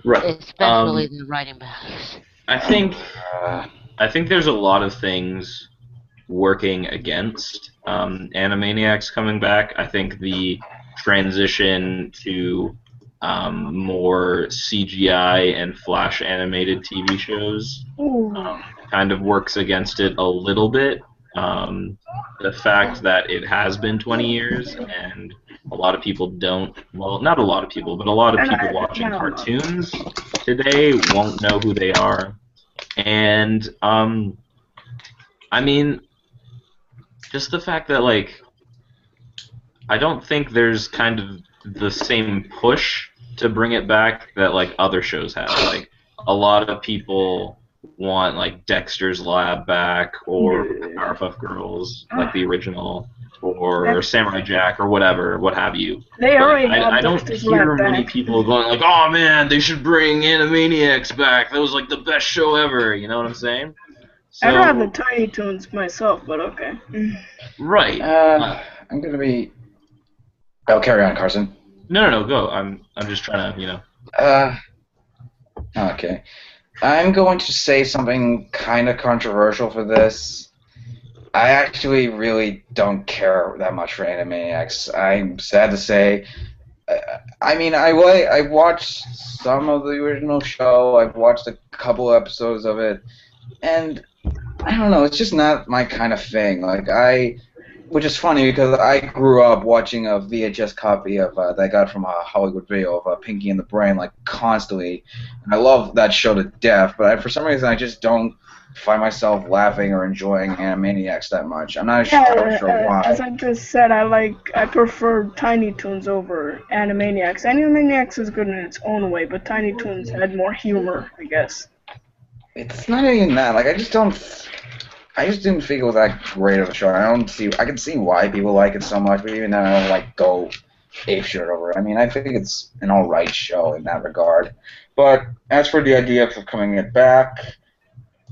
Right. Especially the writing values. I think Uh, I think there's a lot of things working against Animaniacs coming back. I think the transition to more CGI and flash animated TV shows Ooh. kind of works against it a little bit. The fact that it has been 20 years and a lot of people don't, well, not a lot of people, but a lot of people watching cartoons today won't know who they are. And, I mean, just the fact that, like, I don't think there's kind of the same push to bring it back that, like, other shows have. Like, a lot of people want, like, Dexter's Lab back, or Powerpuff Girls, like the original, or Samurai Jack, or whatever, what have you. They already I don't hear many people going like, "Oh man, they should bring Animaniacs back. That was like the best show ever." You know what I'm saying? So, I'd rather Tiny Toons myself, but okay. right. I'm gonna be. Oh, carry on, Carson. No, go. I'm just trying to, Okay. I'm going to say something kind of controversial for this. I actually really don't care that much for Animaniacs. I'm sad to say. I mean, I watched some of the original show. I've watched a couple episodes of it, and I don't know. It's just not my kind of thing. Which is funny because I grew up watching a VHS copy of that I got from a Hollywood Video of Pinky and the Brain like constantly, and I love that show to death. But for some reason, I just don't find myself laughing or enjoying Animaniacs that much. I'm not sure why. As I just said, I prefer Tiny Toons over Animaniacs. Animaniacs is good in its own way, but Tiny Toons had more humor, I guess. It's not even that. Like I just didn't think it was that great of a show. I can see why people like it so much, but even then I don't like go apeshit over it. I mean, I think it's an alright show in that regard. But as for the idea of coming it back,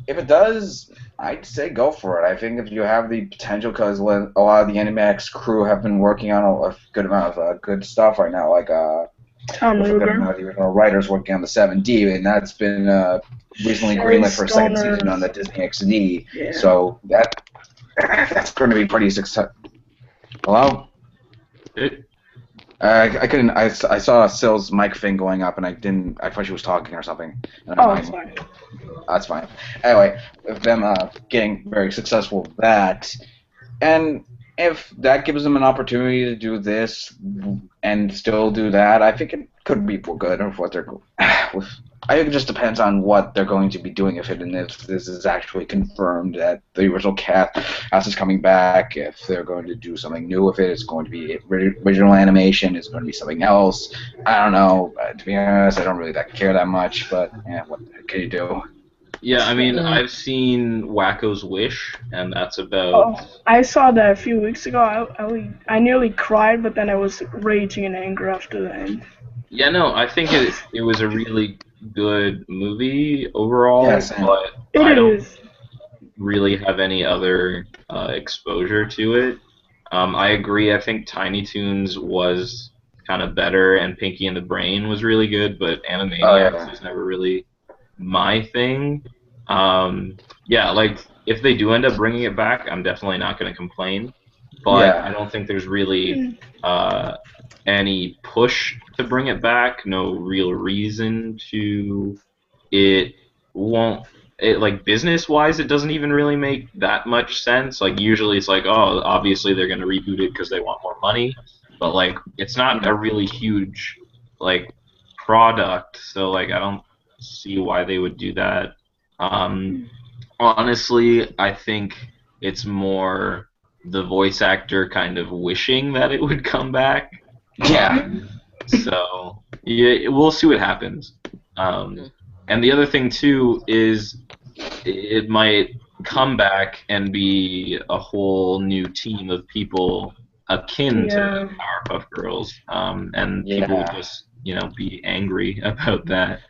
if it does, I'd say go for it. I think if you have the potential, because a lot of the Animax crew have been working on a good amount of good stuff right now, like Tom Ruger. The original writers working on the 7D, and that's been recently greenlit for a second season on the Disney XD. Yeah. So that's going to be pretty successful. Hello? I couldn't. I saw Syl's mic thing going up, and I thought she was talking or something. It's fine. That's fine. Anyway, with them getting very successful with that, and if that gives them an opportunity to do this and still do that, I think it could be good. Of what they're, I think it just depends on what they're going to be doing with it, and if this is actually confirmed that the original cast is coming back. If they're going to do something new with it, it's going to be original animation. It's going to be something else. I don't know. To be honest, I don't really care that much. But yeah, what can you do? Yeah, I mean, I've seen Wacko's Wish, and that's about... Oh, I saw that a few weeks ago. I nearly cried, but then I was raging in anger after the end. Yeah, no, I think it was a really good movie overall, yes, but I don't really have any other exposure to it. I agree, I think Tiny Toons was kind of better, and Pinky and the Brain was really good, but Animaniacs was never really my thing. Yeah, like if they do end up bringing it back, I'm definitely not going to complain. But I don't think there's really any push to bring it back. No real reason to. It won't. It like business-wise, it doesn't even really make that much sense. Like usually, it's like, oh, obviously they're going to reboot it because they want more money. But like, it's not a really huge like product, so like I don't see why they would do that. Honestly, I think it's more the voice actor kind of wishing that it would come back. Yeah. So yeah, we'll see what happens. And the other thing too is it might come back and be a whole new team of people akin to Powerpuff Girls, and people would just be angry about that.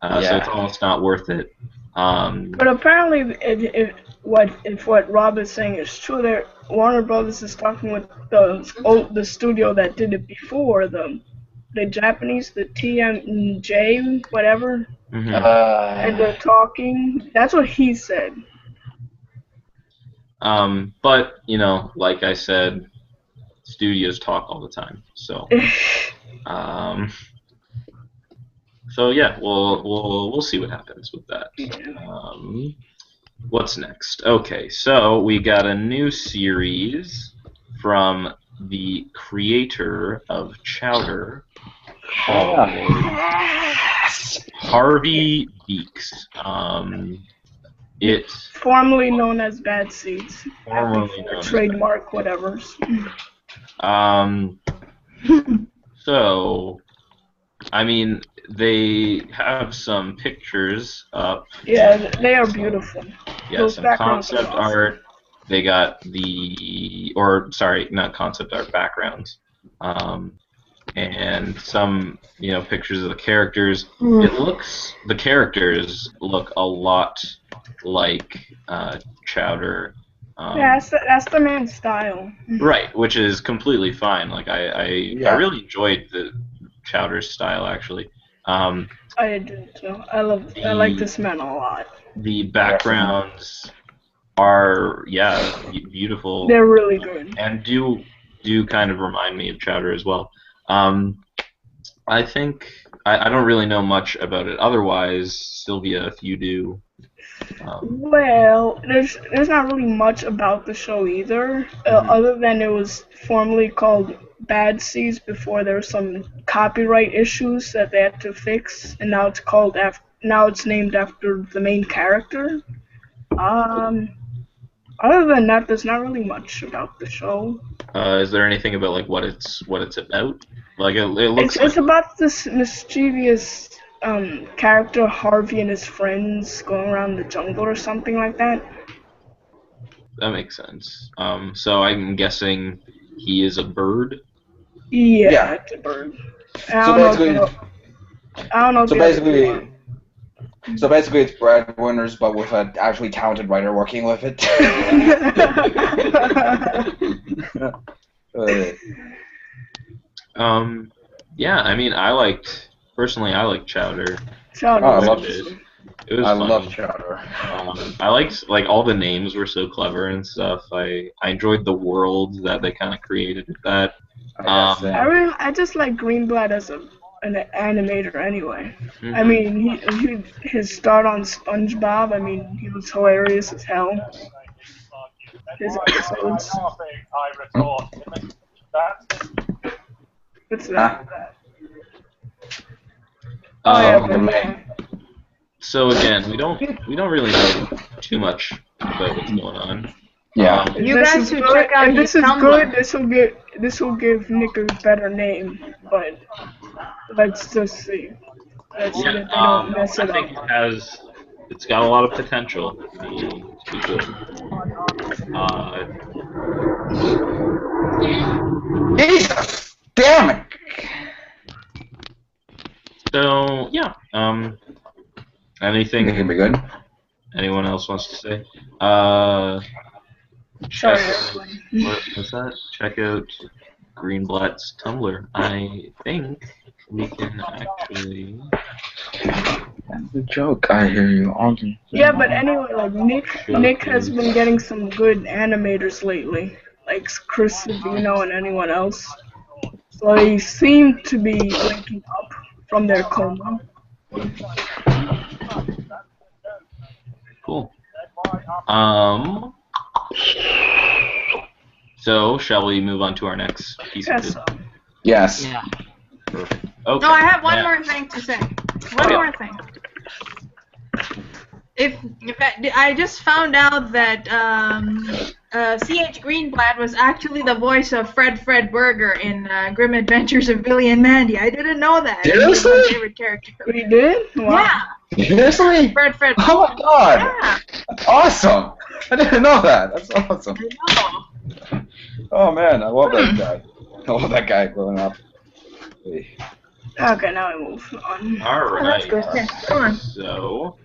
So it's almost not worth it. But apparently, if what Rob is saying is true, Warner Brothers is talking with the studio that did it before them, the Japanese, the TMJ, whatever, Mm-hmm. and they're talking. That's what he said. But you know, like I said, studios talk all the time, so so yeah, we'll see what happens with that. What's next? Okay, so we got a new series from the creator of Chowder called Harvey Beaks. It's formerly known as Bad Seeds. formerly known as trademark, whatever. So, I mean, they have some pictures up. Yeah, they are beautiful. Yeah, Those some backgrounds concept are awesome. art. They got sorry, not concept art, backgrounds. And some, you know, pictures of the characters. The characters look a lot like Chowder. Yeah, that's the man's style. Right, which is completely fine. Like I really enjoyed the Chowder style actually. I do too. I like this man a lot. The backgrounds are beautiful. They're really good. And do kind of remind me of Chowder as well. I think I don't really know much about it. Otherwise, Sylvia, if you do. Well, there's not really much about the show either, other than it was formerly called Bad Seeds before there were some copyright issues that they had to fix, and now it's named after the main character. Other than that, there's not really much about the show. Is there anything about like what it's about? Like it looks. It's about this mischievous character Harvey and his friends going around the jungle or something like that. That makes sense. So I'm guessing he is a bird. Yeah. It's a bird. I don't know. So basically, it's breadwinners, but with an actually talented writer working with it. Yeah, I mean, personally, I liked Chowder. Chowder. I love Chowder. I liked, like, all the names were so clever and stuff. I enjoyed the world that they kind of created with that. I just like Greenblatt as an animator anyway. Mm-hmm. I mean, his start on SpongeBob, I mean, he was hilarious as hell. His episodes. What's that? So again, we don't really know too much about what's going on. Yeah. You guys should check out his Tumblr. This will give Nick a better name, but let's just see. I think it's got a lot of potential to be good. Jesus! Damn it! So yeah. Anything? Can be good. Anyone else wants to say? What's that? Check out Greenblatt's Tumblr. I think we can actually. That's a joke. I hear you. Yeah, but anyway, like Nick has been getting some good animators lately, like Chris Savino and anyone else. So they seem to be waking up from their coma. Cool. So, shall we move on to our next piece of business? Yes. Yeah. Perfect. Okay. No, I have one more thing to say. One more thing. If I just found out that C.H. Greenblatt was actually the voice of Fred Burger in Grim Adventures of Billy and Mandy. I didn't know that. Seriously? He's my favorite character. We did? Wow. Yeah. Seriously? Fred. Oh my god! Yeah. That's awesome! I didn't know that. That's awesome. I know. Oh man, I love that guy. I love that guy growing up. Okay, now we move on. Alright. Go on. So,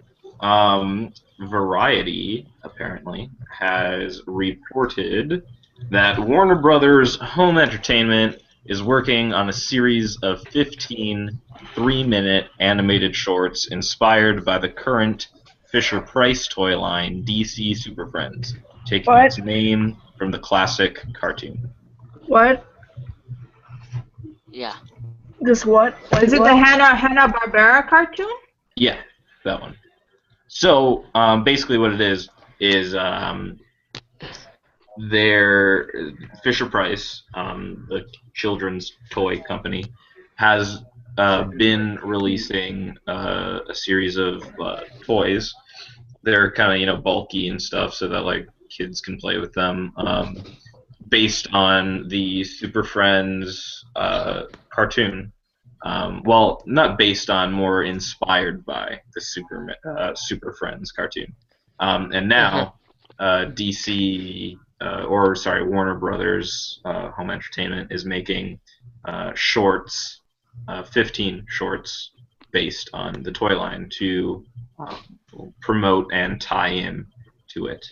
Variety apparently has reported that Warner Brothers Home Entertainment is working on a series of 15 3-minute animated shorts inspired by the current Fisher-Price toy line DC Super Friends, taking its name from the classic cartoon. What? Yeah. This what? Is it the Hanna-Barbera cartoon? Yeah, that one. So basically, what it is their Fisher Price, the children's toy company, has been releasing a series of toys. They're kind of bulky and stuff, so that like kids can play with them. Based on the Super Friends cartoon. Well, not based on, more inspired by the Super Friends cartoon. And now DC, Warner Brothers Home Entertainment is making shorts, 15 shorts based on the toy line to promote and tie in to it.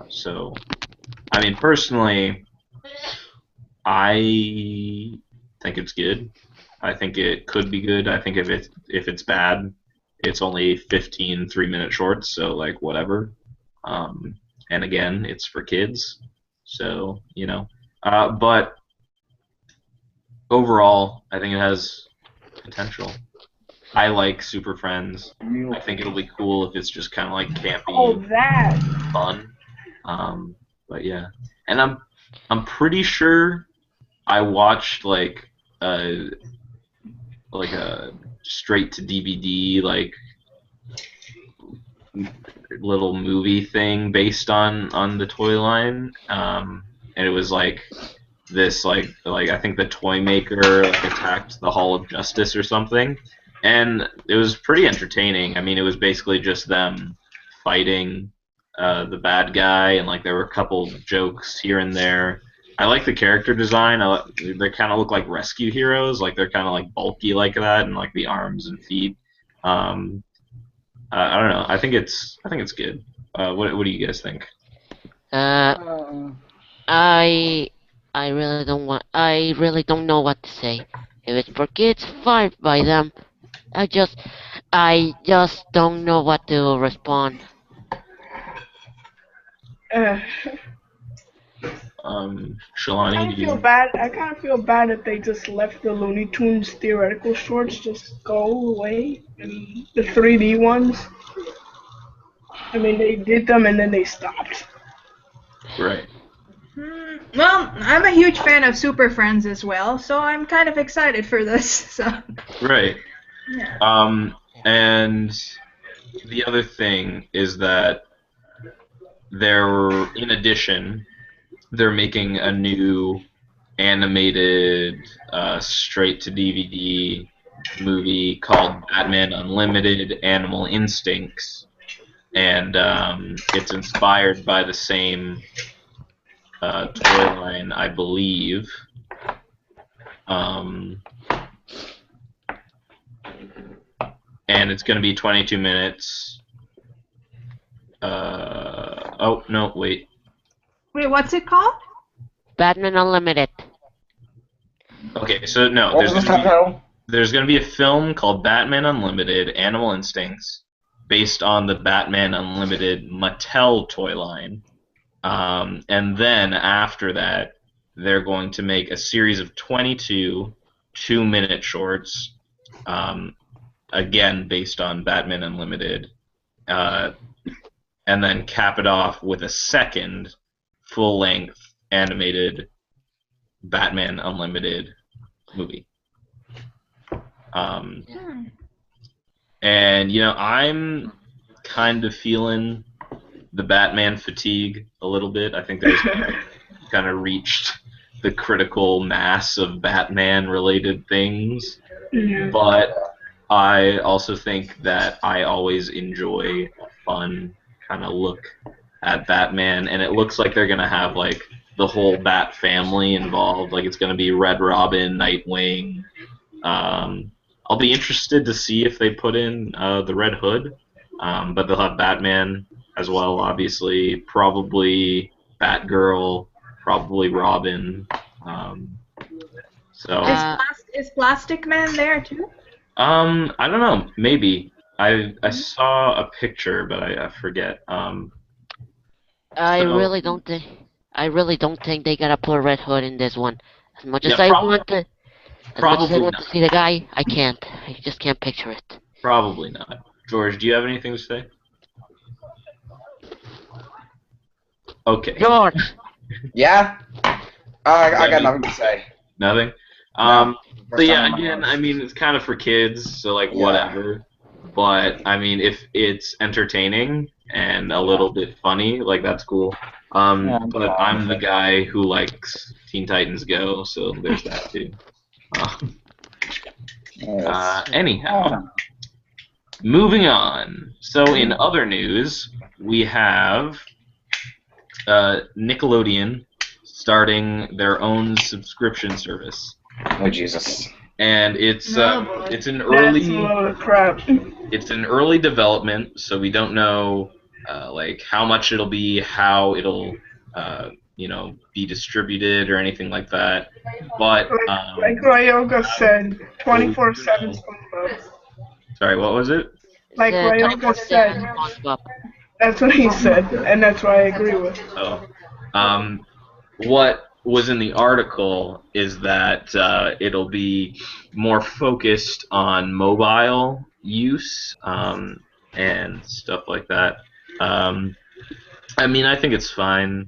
So, I mean, personally, I think it's good. I think it could be good. I think if it's bad, it's only 15 3-minute shorts, so like whatever. And again, it's for kids, so But overall, I think it has potential. I like Super Friends. I think it'll be cool if it's just kind of like campy, fun. But yeah, and I'm pretty sure I watched like a straight to DVD like little movie thing based on the toy line, and it was like this like I think the toy maker like attacked the Hall of Justice or something, and it was pretty entertaining. I mean, it was basically just them fighting the bad guy, and like there were a couple jokes here and there. I like the character design. They kind of look like rescue heroes. Like they're kind of like bulky like that, and like the arms and feet. I don't know. I think it's good. What do you guys think? I really don't know what to say. If it's for kids, fine by them. I just don't know what to respond. Shalani, I kind of feel bad that they just left the Looney Tunes theoretical shorts just go away, and the 3D ones. I mean, they did them and then they stopped. Right. Well, I'm a huge fan of Super Friends as well, so I'm kind of excited for this. So. Right. Yeah. And the other thing is that in addition, they're making a new animated straight to DVD movie called Batman Unlimited Animal Instincts, and it's inspired by the same toy line, I believe. And it's going to be 22 minutes. Oh, no, wait. Wait, what's it called? Batman Unlimited. Okay, so no, there's going to be a film called Batman Unlimited Animal Instincts based on the Batman Unlimited Mattel toy line. And then after that, they're going to make a series of 22 2-minute shorts, again based on Batman Unlimited, and then cap it off with a second full-length animated Batman Unlimited movie. And I'm kind of feeling the Batman fatigue a little bit. I think there's kind of reached the critical mass of Batman-related things. Yeah. But I also think that I always enjoy a fun kind of look at Batman, and it looks like they're going to have like the whole Bat family involved. Like it's going to be Red Robin, Nightwing. I'll be interested to see if they put in the Red Hood, but they'll have Batman as well, obviously. Probably Batgirl, probably Robin. So Is Plastic Man there too? I don't know. Maybe I saw a picture, but I forget. I So really don't think. I really don't think they gotta put Red Hood in this one. As much as yeah, I want to, as much as I probably want to not. see the guy, I can't. I just can't picture it. Probably not. George, do you have anything to say? Okay. George. Yeah? I got Nothing. nothing to say. Nothing. No. So First time yeah, in my again, I life. mean, it's kind of for kids, so like Yeah. whatever. But I mean, if it's entertaining and a little bit funny, like that's cool. Yeah, But I'm the guy who likes Teen Titans Go, so there's that too. Um, Yes. anyhow, moving on. So in other news, we have Nickelodeon starting their own subscription service, Oh Jesus. and it's an That's a early load of crap. it's an early development, so we don't know like how much it'll be, how it'll be distributed or anything like that. But Like Ryoga said, what we do 24/7 know- SpongeBob. Sorry, what was it? Like It's Ryoga 24/7 said, SpongeBob. that's what he said, and that's what I agree with. Oh, what was in the article is that it'll be more focused on mobile use and stuff like that. Um, I mean, I think it's fine.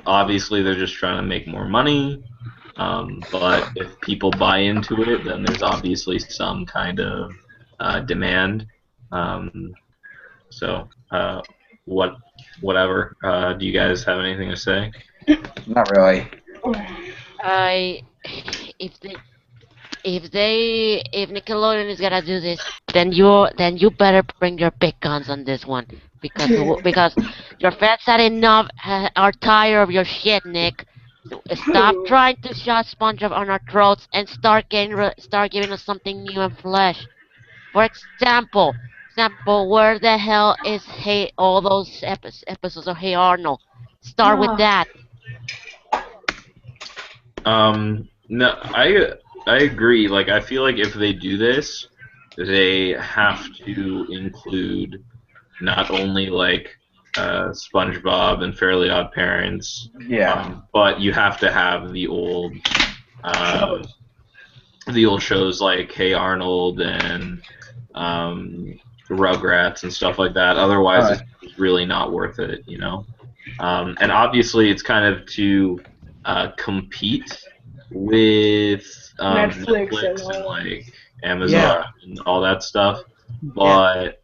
Obviously, they're just trying to make more money. But if people buy into it, then there's obviously some kind of demand. So, whatever. Do you guys have anything to say? Not really. I if they if Nickelodeon is gonna do this, then you better bring your big guns on this one because your fans had enough are tired of your shit, Nick. Stop trying to shove SpongeBob on our throats and start giving us something new and fresh. For example, where the hell is all those episodes of Hey Arnold? Start with Oh. that. No, I agree. Like, I feel like if they do this, they have to include not only like SpongeBob and Fairly Odd Parents, Yeah. but you have to have uh, the old shows like Hey Arnold and Rugrats and stuff like that. Otherwise, it's really not worth it, you know. And obviously, it's kind of to compete with Netflix Netflix and and all. like Amazon and all that stuff. But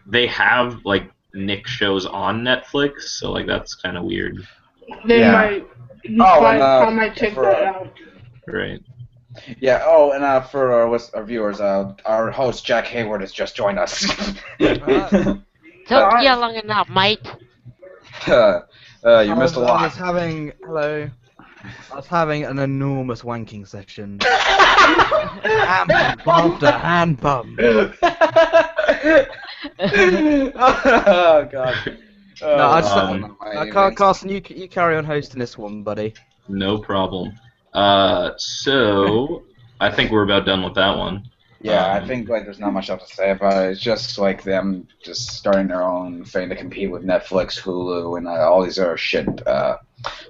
they have like Nick shows on Netflix, so like that's kind of weird, They Yeah. might. Oh, and I might take for, that out. right? Yeah. Oh, and for our viewers, our host Jack Hayward has just joined us. Took you long enough, mate. You missed a lot. I was having an enormous wanking session. Hand pump after hand pump. Oh God. No, I just, Carson, you carry on hosting this one, buddy. No problem. So I think we're about done with that one. Yeah, I think like there's not much else to say about it. It's just like them just starting their own thing to compete with Netflix, Hulu, and all these other shit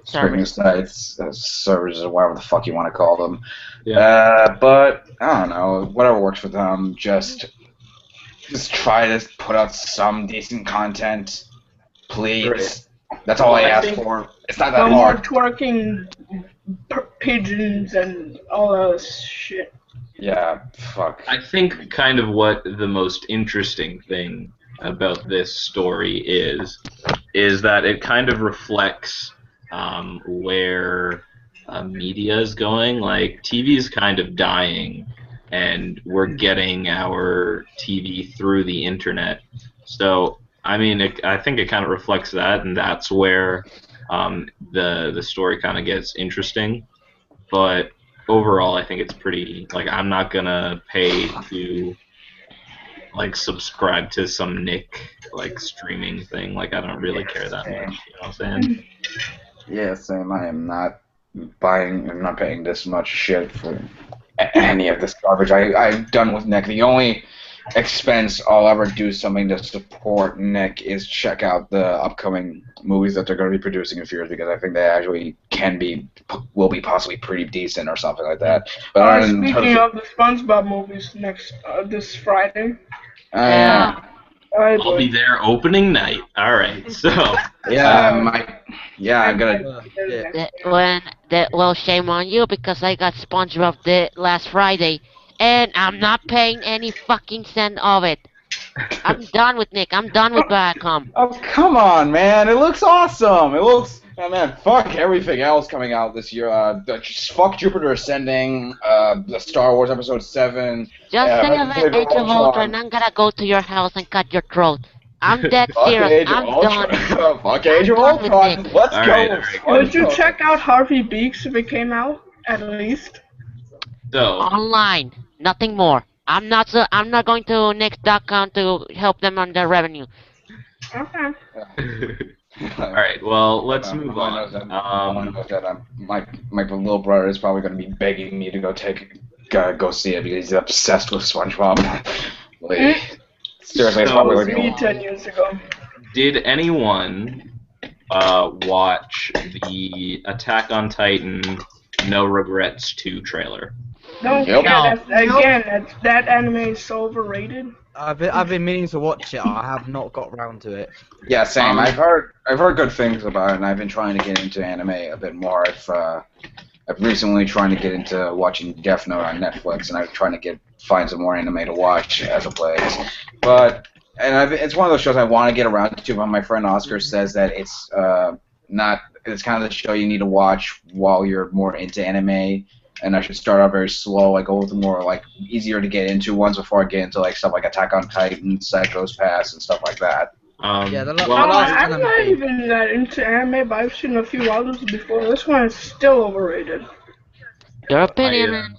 streaming sites, servers, or whatever the fuck you want to call them. Yeah. But I don't know, whatever works for them. Just try to put out some decent content, please. Right. That's all I Well, I ask think- for. It's not that No more hard. twerking pigeons and all that shit. Yeah, fuck. I think kind of what the most interesting thing about this story is that it kind of reflects where media is going. Like, TV is kind of dying, and we're getting our TV through the internet. So, I mean, I think it kind of reflects that, and that's where the story kind of gets interesting. But overall, I think it's pretty, like, I'm not gonna pay to like subscribe to some Nick like streaming thing. Like, I don't really care that much. You know what I'm saying? Yeah, same. I am not buying and not paying this much shit for any of this garbage. I'm done with Nick. The only expense I'll ever do something to support Nick is check out the upcoming movies that they're going to be producing in few years, because I think they actually will be possibly pretty decent or something like that. But speaking of the SpongeBob movies this Friday. Yeah. I'll be there opening night. All right, so I'm gonna. Well, shame on you because I got SpongeBob last Friday, and I'm not paying any fucking cent of it. I'm done with Nick. I'm done with Viacom. Oh, come on, man. It looks awesome. Oh, man, fuck everything else coming out this year. Fuck Jupiter Ascending, the Star Wars Episode 7. Just say Age of Ultron, and I'm gonna go to your house and cut your throat. I'm dead serious. I'm done. Fuck Age of Ultron. Let's go. Would you check out Harvey Beaks if it came out, at least? So online, nothing more. I'm not going to Next.com to help them on their revenue. Okay. All right. Well, let's move on. My little brother is probably going to be begging me to go see it because he's obsessed with SpongeBob. Seriously, it's probably like me 10 years ago. Did anyone watch the Attack on Titan No Regrets 2 trailer? That anime is so overrated. I've been meaning to watch it. I have not got around to it. Yeah, same. I've heard good things about it, and I've been trying to get into anime a bit more. I've recently trying to get into watching Death Note on Netflix, and I'm trying to find some more anime to watch as of late. It's one of those shows I want to get around to, but my friend Oscar says that it's not. It's kind of the show you need to watch while you're more into anime, and I should start out very slow, like go with the more easier to get into ones before I get into stuff like Attack on Titan, Psycho's Pass, and stuff like that. I'm not even that into anime, but I've seen a few others before. This one is still overrated. Your opinion, man.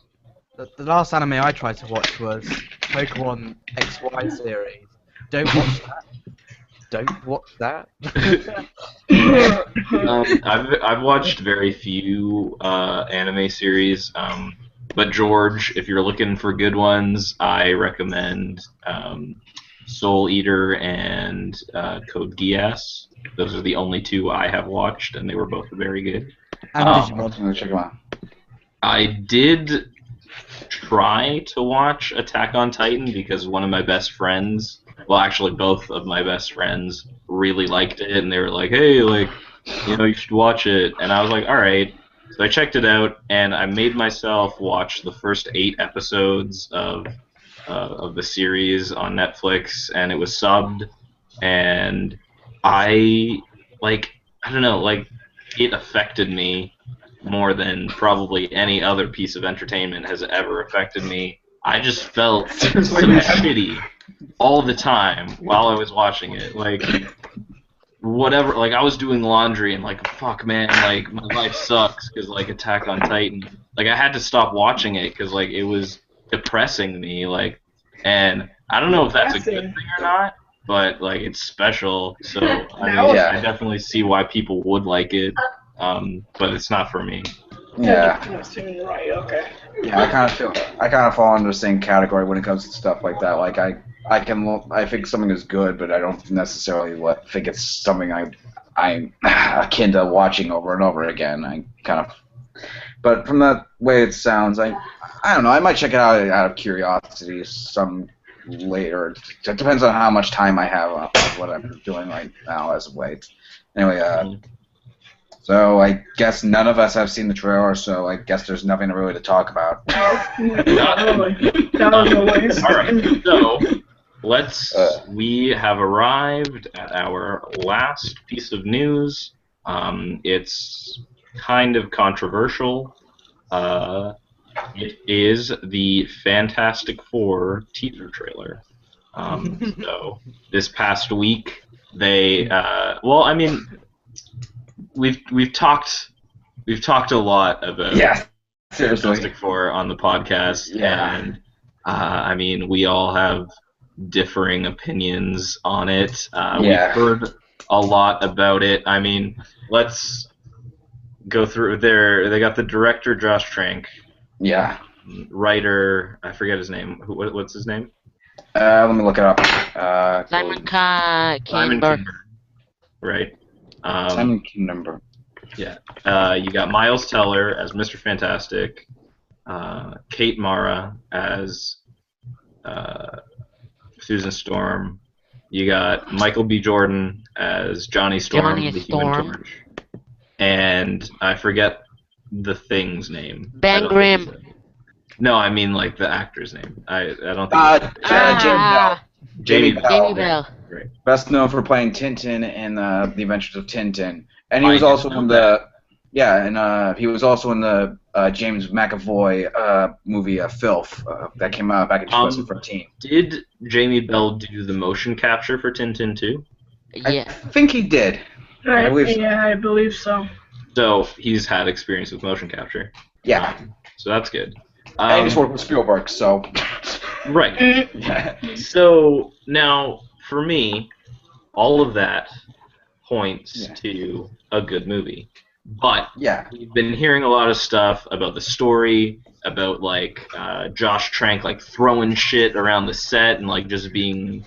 The last anime I tried to watch was Pokemon XY series. Don't watch that. Don't watch that. I've watched very few anime series, but George, if you're looking for good ones, I recommend Soul Eater and Code Geass. Those are the only two I have watched, and they were both very good. And Check them out. I did try to watch Attack on Titan because one of my best friends, well, actually both of my best friends, really liked it, and they were like, "Hey, you should watch it." And I was like, "All right." So I checked it out, and I made myself watch the first 8 episodes of the series on Netflix, and it was subbed, and I don't know, it affected me more than probably any other piece of entertainment has ever affected me. I just felt so shitty all the time while I was watching it. Whatever, I was doing laundry and fuck, man, my life sucks because Attack on Titan. I had to stop watching it because it was depressing me. And I don't know if that's a good thing or not, but it's special. So I definitely see why people would like it, but it's not for me. Yeah. Right. Okay. Yeah, I kind of fall into the same category when it comes to stuff like that. I think something is good, but I don't necessarily think it's something I'm akin to watching over and over again. But from the way it sounds, I don't know. I might check it out of curiosity some later. It depends on how much time I have on what I'm doing right now as of late. Anyway, so I guess none of us have seen the trailer, so I guess there's nothing really to talk about. Alright, so we have arrived at our last piece of news. It's kind of controversial. It is the Fantastic Four teaser trailer. So this past week, they we've talked a lot about Fantastic Four on the podcast, and we all have differing opinions on it. We've heard a lot about it. go through their. They got the director Josh Trank, Yeah. writer I forget his name. What's his name? Let me look it up. Simon Simon Kinberg. Kinberg. Right. Simon Kinberg. Yeah. You got Miles Teller as Mr. Fantastic, Kate Mara as Susan Storm. You got Michael B. Jordan as Johnny Storm, Johnny the Storm. Human Torch, and I forget the Thing's name. Ben I don't think Grimm. he's in it. No, I mean like the actor's name. I don't think. Jamie Bell. Jamie Bell. Jamie Bell. Right. Best known for playing Tintin in The Adventures of Tintin, and he I was didn't also know in that. he was also in the James McAvoy movie Filth that came out back in 2013. Did Jamie Bell do the motion capture for Tintin too? Yeah. I think he did. I believe so. Yeah, I believe so. So he's had experience with motion capture. Yeah. So that's good. And he's worked with Spielberg, so. Right. Yeah. So now, for me, all of that points to a good movie. But Yeah. we've been hearing a lot of stuff about the story, about like Josh Trank like throwing shit around the set and like just being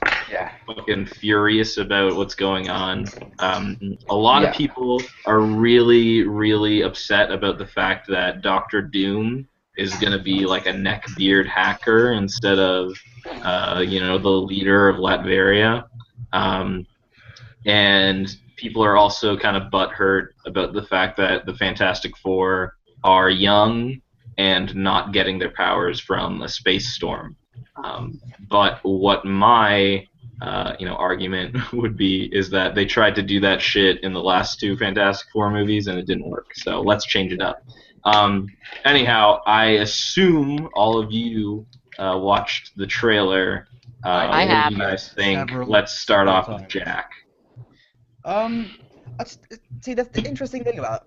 fucking furious about what's going on. A lot of people are really, really upset about the fact that Doctor Doom is gonna be like a neckbeard hacker instead of the leader of Latveria. And people are also kind of butthurt about the fact that the Fantastic Four are young and not getting their powers from a space storm. But what my argument would be is that they tried to do that shit in the last two Fantastic Four movies and it didn't work. So let's change it up. Anyhow, I assume all of you watched the trailer. I what have. do you guys think? Several Let's start off times. with Jack. See, that's the interesting thing about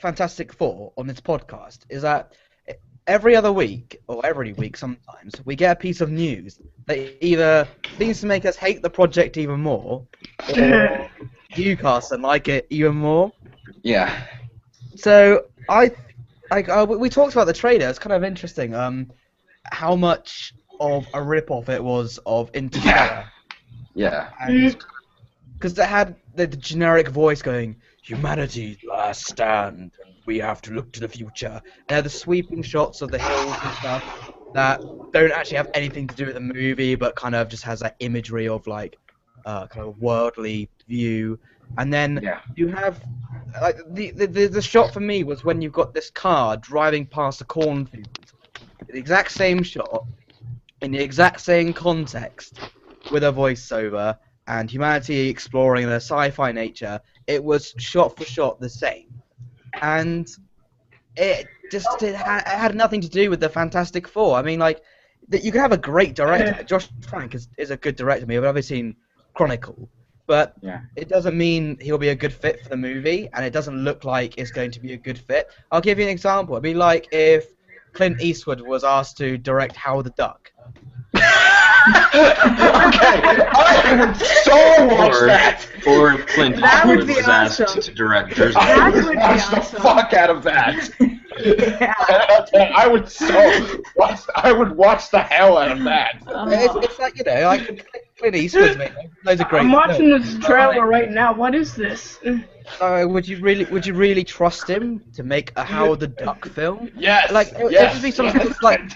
Fantastic Four on this podcast is that every other week, or every week sometimes, we get a piece of news that either seems to make us hate the project even more, or you, Carson, like it even more. Yeah. So we talked about the trailer. It's kind of interesting. How much of a rip-off it was of Interstellar. Yeah. Because it had the generic voice going, "Humanity's last stand, and we have to look to the future." And had the sweeping shots of the hills and stuff that don't actually have anything to do with the movie, but kind of just has that imagery of like kind of a worldly view. And then you have like the shot for me was when you've got this car driving past a cornfield, the exact same shot in the exact same context with a voiceover. And humanity exploring the sci-fi nature, it was shot for shot the same, and it had nothing to do with the Fantastic Four. I mean, like, you can have a great director. Josh Trank is a good director. I've never seen Chronicle, but it doesn't mean he'll be a good fit for the movie, and it doesn't look like it's going to be a good fit. I'll give you an example. It'd be like if Clint Eastwood was asked to direct Howard the Duck. Okay, I would so watch that. Or if Clint That would Eastwood be was asked awesome. to direct Jersey. That I would would be watch the awesome. fuck out of that. Yeah. I would I would watch the hell out of that. It's like, like Clint Eastwood's made loads of great I'm watching films. this trailer right now. What is this? Would you really trust him to make a Howard the Duck film? Yes. Like it would be something that's like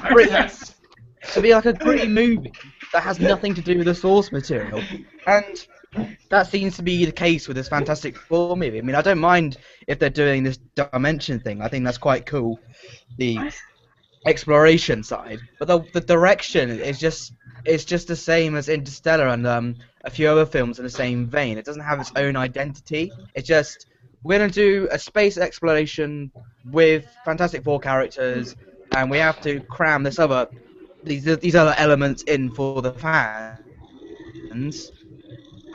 to be like a gritty movie that has nothing to do with the source material, and that seems to be the case with this Fantastic Four movie. I mean, I don't mind if they're doing this dimension thing. I think that's quite cool, the exploration side, but the direction is just the same as Interstellar and a few other films in the same vein. It doesn't have its own identity. It's just, we're going to do a space exploration with Fantastic Four characters, and we have to cram these other elements in for the fans,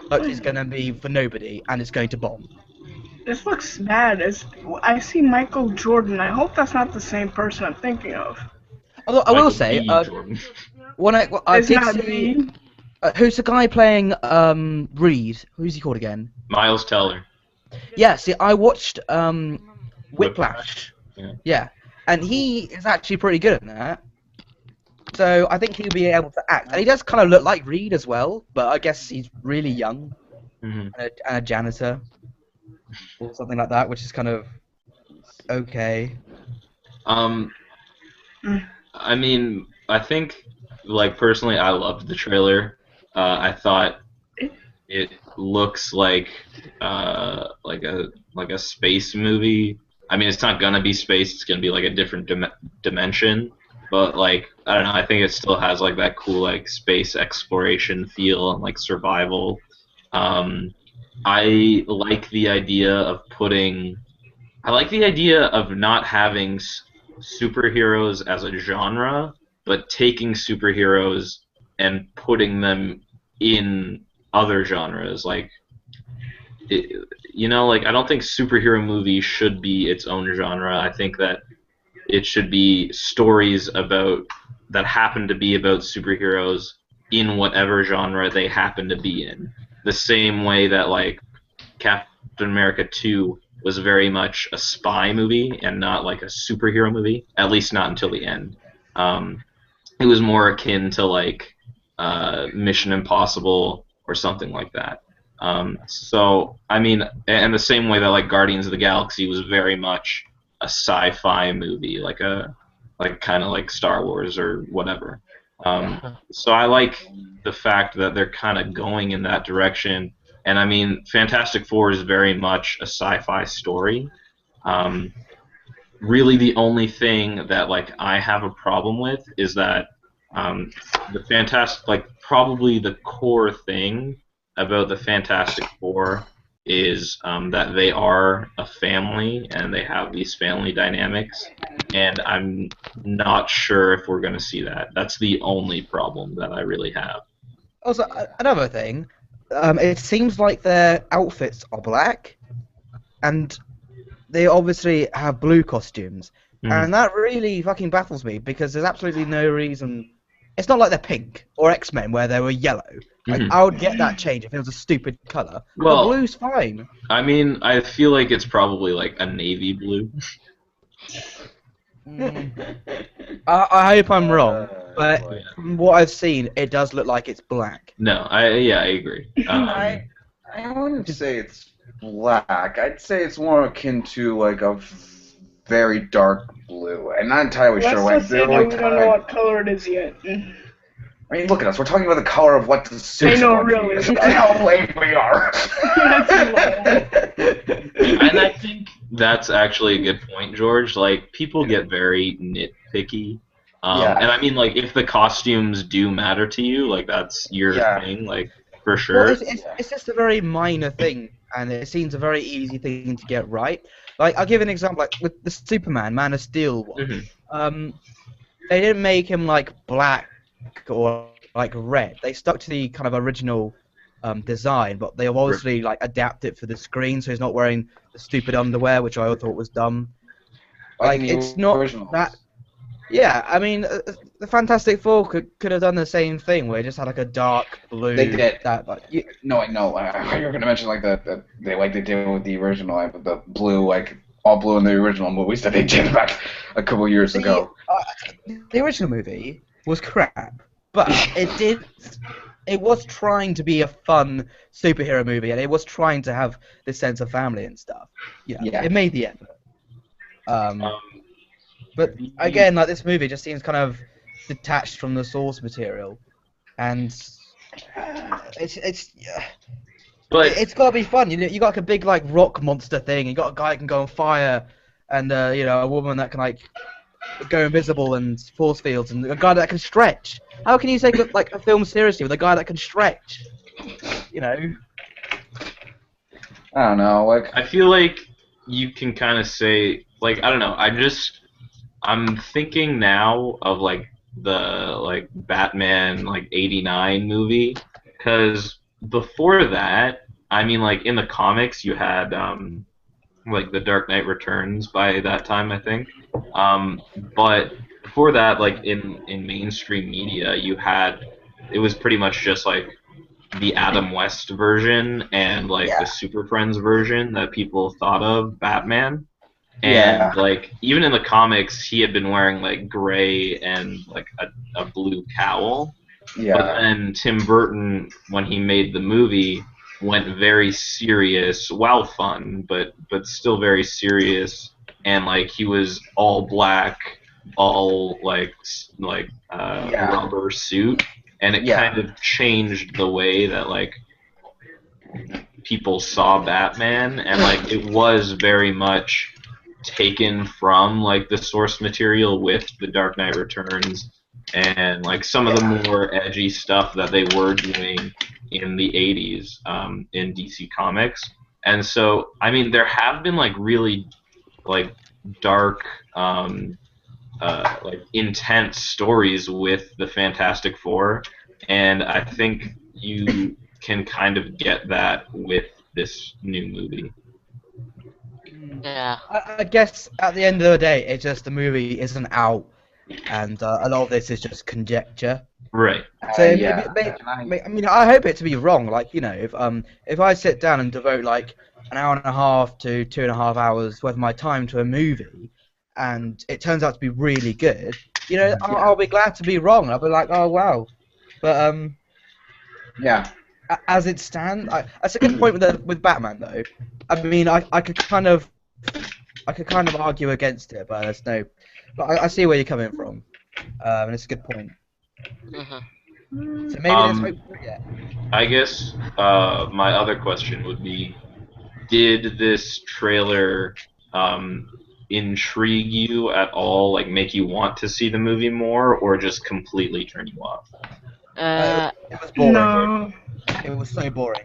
but it's going to be for nobody, and it's going to bomb. This looks bad. I see Michael Jordan. I hope that's not the same person I'm thinking of. Although I will say, Jordan. when I It's did not see, me. who's the guy playing Reed? Who's he called again? Miles Teller. Yeah, see, I watched Whiplash. Yeah. Yeah, and he is actually pretty good at that. So I think he'll be able to act, and he does kind of look like Reed as well, but I guess he's really young Hmm. and a janitor or something like that, which is kind of okay. I mean, I think, like, personally, I loved the trailer. I thought it looks like a space movie. I mean, it's not gonna be space. It's gonna be like a different dimension. But like, I don't know. I think it still has like that cool like space exploration feel and like survival. Um, I like the idea of putting. I like the idea of not having superheroes as a genre, but taking superheroes and putting them in other genres. Like, like I don't think superhero movies should be its own genre. I think that it should be stories about that happen to be about superheroes in whatever genre they happen to be in. The same way that like Captain America 2 was very much a spy movie and not like a superhero movie, at least not until the end. It was more akin to like Mission Impossible or something like that. So I mean, and the same way that like Guardians of the Galaxy was very much a sci-fi movie, like kind of like Star Wars or whatever. So I like the fact that they're kind of going in that direction. And I mean, Fantastic Four is very much a sci-fi story. Um, Really, the only thing that like I have a problem with is that the fantastic, like probably the core thing about the Fantastic Four is that they are a family and they have these family dynamics, and I'm not sure if we're going to see that. That's the only problem that I really have. Also, another thing, it seems like their outfits are black, and they obviously have blue costumes, Mhm. and that really fucking baffles me because there's absolutely no reason. It's not like they're pink or X-Men where they were yellow. Like Mhm. I would get that change if it was a stupid color, but Well, blue's fine. I mean, I feel like it's probably like a navy blue. Mm, I hope I'm wrong, but boy. from what I've seen, it does look like it's black. No, I agree. I wouldn't say it's black. I'd say it's more akin to like a very dark blue. I'm not entirely Let's sure. Like, just say that we don't know what color it is yet. I mean, look at us. We're talking about the color of what the suits I know, are going to be. really. That's how lame we are. And I think that's actually a good point, George. Like, people get very nitpicky. Yeah. And I mean, like, if the costumes do matter to you, like, that's your Yeah. thing, like, for Well, sure. it's just a very minor thing, and it seems a very easy thing to get right. Like, I'll give an example, like, with the Superman, Man of Steel one. Mhm. They didn't make him, like, black or, like, red. They stuck to the kind of original design, but they obviously, like, adapt it for the screen, so he's not wearing the stupid underwear, which I thought was dumb. Like, in the it's not originals. that... Yeah, I mean, the Fantastic Four could have done the same thing, where it just had like a dark blue. They did. That like No, I know. You're gonna mention like they did with the original, like with the blue, like all blue in the original movies that they did back a couple years ago. the original movie was crap, but it was trying to be a fun superhero movie, and it was trying to have this sense of family and stuff. Yeah. It made the effort. But again, like this movie just seems kind of detached from the source material, and it's But it's got to be fun. You got like a big like rock monster thing. You got a guy that can go on fire, and a woman that can like go invisible and force fields, and a guy that can stretch. How can you take like a film seriously with a guy that can stretch? You know. I don't know. Like I feel like you can kind of say, like, I don't know, I'm thinking now of like the like Batman like '89 movie, because before that, I mean, like in the comics you had like The Dark Knight Returns by that time, I think. But before that, like in mainstream media, it was pretty much just like the Adam West version and like the Super Friends version that people thought of Batman. And Yeah. like even in the comics, he had been wearing like gray and like a blue cowl. But Yeah. then Tim Burton, when he made the movie, went very serious, while fun, but still very serious, and like he was all black, all Yeah. rubber suit, and it Yeah. kind of changed the way that like people saw Batman, and like it was very much taken from like the source material with The Dark Knight Returns and like some of the more edgy stuff that they were doing in the 80s in DC Comics. And so, I mean, there have been like really like dark, like intense stories with the Fantastic Four, and I think you can kind of get that with this new movie. Yeah. I guess at the end of the day, it's just the movie isn't out, and a lot of this is just conjecture. Right. So Yeah. I mean, I hope it to be wrong. Like, you know, if I sit down and devote like an hour and a half to 2.5 hours worth of my time to a movie, and it turns out to be really good, you know, I'll be glad to be wrong. I'll be like, oh wow. But Yeah. as it stands, that's a good point with Batman though. I mean, I could kind of argue against it, but there's no. But I see where you're coming from, and it's a good point. Uh-huh. So maybe there's hope for it yet. I guess my other question would be, did this trailer intrigue you at all, like make you want to see the movie more, or just completely turn you off? It was boring. No. It was so boring.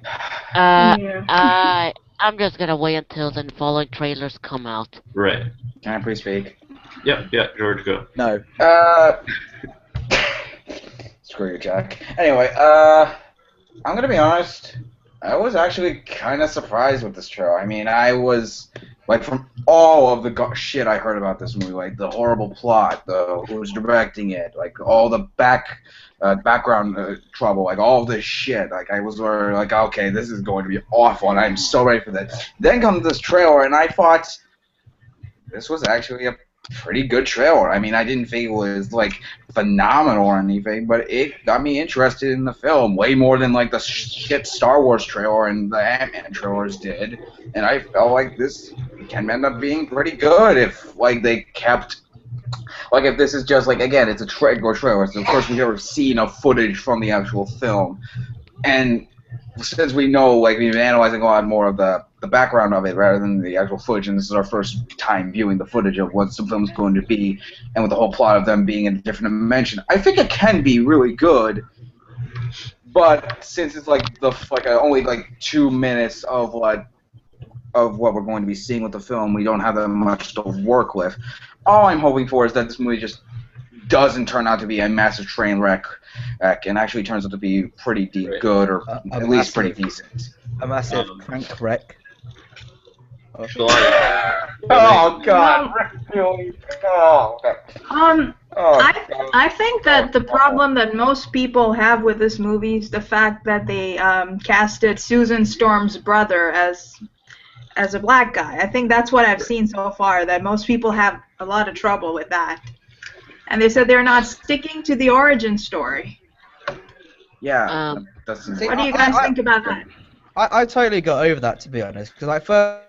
Yeah. I'm just gonna wait until the following trailers come out. Right. Can I please speak? Yep, yeah, George, go. No. Screw you, Jack. Anyway, I'm gonna be honest. I was actually kind of surprised with this trailer. I mean, I was like, from all of the shit I heard about this movie, like the horrible plot, the who's directing it, like all the background trouble, like all this shit. Like I was like, okay, this is going to be awful, and I'm so ready for that. Then comes this trailer, and I thought this was actually a pretty good trailer. I mean, I didn't think it was like phenomenal or anything, but it got me interested in the film way more than like the shit Star Wars trailer and the Ant-Man trailers did. And I felt like this can end up being pretty good if like they kept, like if this is just like, again, it's a trailer, so of course we've never seen a footage from the actual film, and since we know, like, we've been analyzing a lot more of the background of it rather than the actual footage, and this is our first time viewing the footage of what the film's going to be, and with the whole plot of them being in a different dimension, I think it can be really good. But since it's like only like 2 minutes of what we're going to be seeing with the film, we don't have that much to work with. All I'm hoping for is that this movie just doesn't turn out to be a massive train wreck and actually turns out to be pretty good, or at least pretty decent. A massive crank wreck. Shall I- Oh God! Really? Oh. I think that the problem that most people have with this movie is the fact that they casted Susan Storm's brother as a black guy. I think that's what I've seen so far, that most people have a lot of trouble with that. And they said they're not sticking to the origin story. Yeah. What do you guys think about that? I totally got over that, to be honest, because I first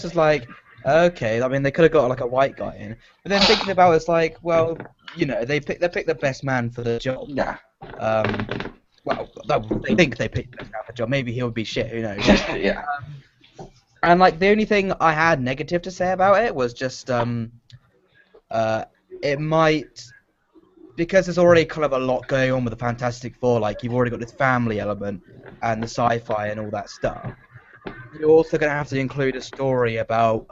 was like, okay, I mean they could have got like a white guy in, but then thinking about it, it's like, well, you know, they picked the best man for the job. Yeah. Well, they think they picked the best man for the job. Maybe he'll be shit. Who knows? Yeah. And like the only thing I had negative to say about it was just it might, because there's already kind of a lot going on with the Fantastic Four. Like you've already got this family element and the sci-fi and all that stuff. You're also going to have to include a story about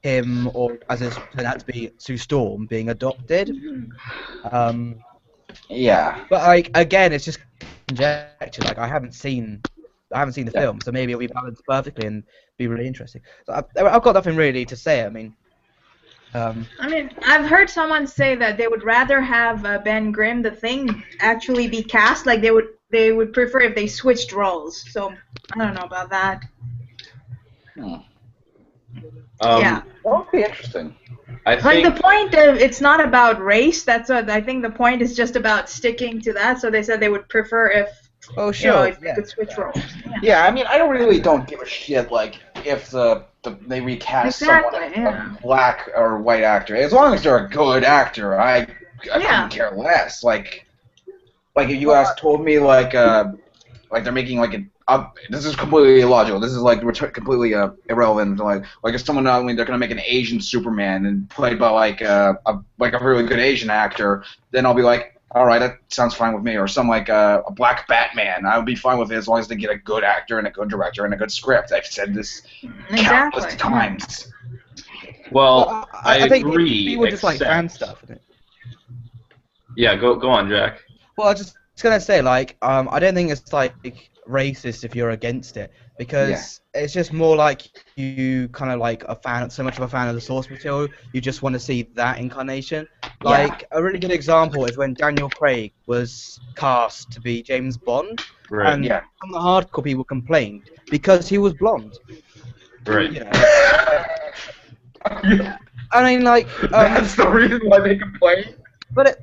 him, or as it's turned out to be, Sue Storm being adopted. Yeah. But like again, it's just conjecture. Like I haven't seen the film, so maybe it'll be balanced perfectly and be really interesting. So I've got nothing really to say. I mean, I've heard someone say that they would rather have Ben Grimm, the Thing, actually be cast. Like they would prefer if they switched roles. So I don't know about that. Yeah. That would be interesting. I Like think the point of it's not about race. That's what I think. The point is just about sticking to that. So they said they would prefer if Oh, you know sure. if they Yeah. could switch roles. Yeah. Yeah, I mean, I really don't give a shit, like, if they recast someone Exactly. as a black or white actor. As long as they're a good actor, I Yeah. couldn't care less. Like if you Well, guys told me, like they're making, like, this is completely illogical. This is, like, completely irrelevant. Like if someone, I mean, they're going to make an Asian Superman and played by, like, a really good Asian actor, then I'll be like, all right, that sounds fine with me. Or some, like, a black Batman, I would be fine with it as long as they get a good actor and a good director and a good script. I've said this countless Exactly. times. well, I think agree. people just like fan except- stuff. Isn't it? Yeah, go on, Jack. Well, I just gonna say, like, I don't think it's like racist if you're against it, because it's just more like you kind of like so much of a fan of the source material, you just want to see that incarnation. Like a really good example is when Daniel Craig was cast to be James Bond, Right. and some of the hardcore people complained because he was blonde. Right. You know. I mean, like, That's the reason why they complain. but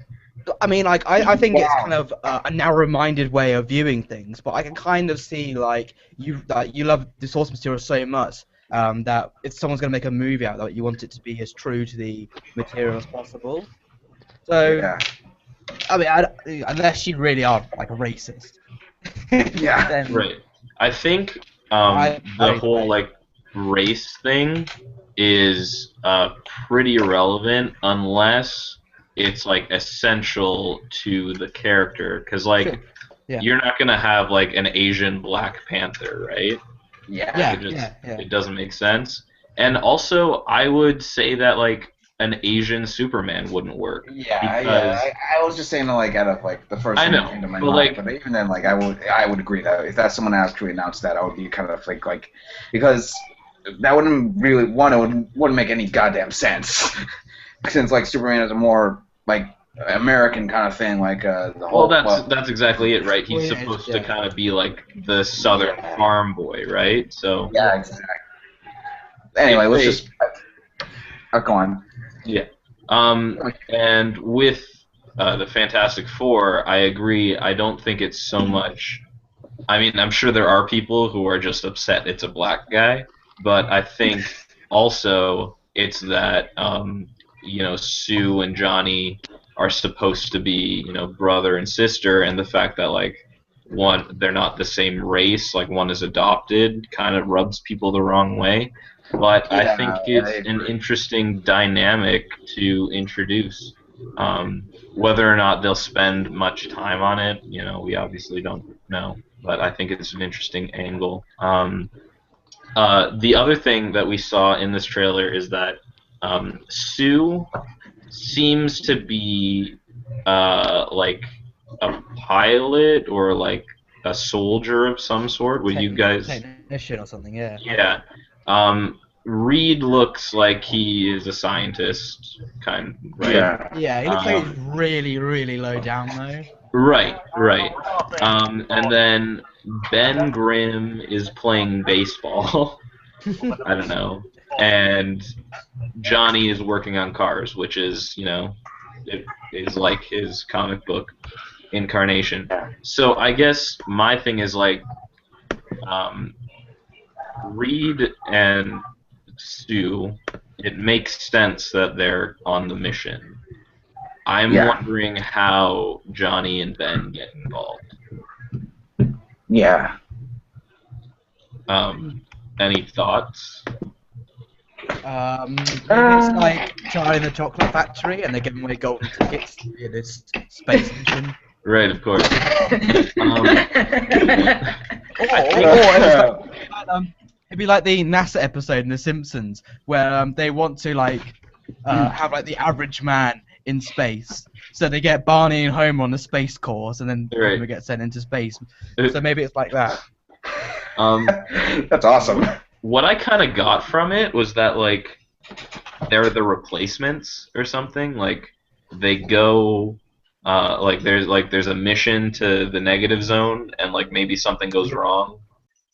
I mean, like, I think it's kind of a narrow-minded way of viewing things, but I can kind of see, like, you love the source material so much that if someone's going to make a movie out of it, you want it to be as true to the material as possible. So, I mean, unless you really are, like, a racist. Then, Right. I think I the whole, like, race thing is pretty irrelevant unless it's, like, essential to the character, because, like, Sure. Yeah. you're not gonna have, like, an Asian Black Panther, right? It doesn't make sense. And also, I would say that, like, an Asian Superman wouldn't work. Because I was just saying, like, out of, like, the first I thing know, that came to my but, mind. like- But even then, like, I would agree that if that someone actually announced that, I would be kind of like because that wouldn't really wouldn't make any goddamn sense. Since, like, Superman is a more, like, American kind of thing, like the whole. Well, that's exactly it, right? He's supposed to kind of be like the southern farm boy, right? So yeah, exactly. Anyway, let's just go on. Yeah. And with the Fantastic Four, I agree. I don't think it's so much. I mean, I'm sure there are people who are just upset it's a black guy, but I think also it's that you know, Sue and Johnny are supposed to be, you know, brother and sister, and the fact that, like, they're not the same race, like one is adopted, kind of rubs people the wrong way. But I think it's an interesting dynamic to introduce. Whether or not they'll spend much time on it, you know, we obviously don't know. But I think it's an interesting angle. The other thing that we saw in this trailer is that Sue seems to be like a pilot or like a soldier of some sort. Would you guys? Technician or something, yeah. Yeah. Reed looks like he is a scientist, kind of, right? Yeah, he looks like he's really, really low down though. Right. And then Ben Grimm is playing baseball. I don't know. And Johnny is working on cars, which is, you know, it is like his comic book incarnation. So I guess my thing is, like, Reed and Stu, it makes sense that they're on the mission. I'm wondering how Johnny and Ben get involved. Yeah. Any thoughts? Maybe it's like Charlie in the Chocolate Factory, and they're giving away golden tickets in this space mission. Right, of course. It'd be like the NASA episode in The Simpsons, where they want to like have like the average man in space. So they get Barney and Homer on the space course, and then Homer gets sent into space. So maybe it's like that. That's awesome. What I kind of got from it was that, like, they're the replacements or something. Like, they go, like there's a mission to the negative zone, and, like, maybe something goes wrong,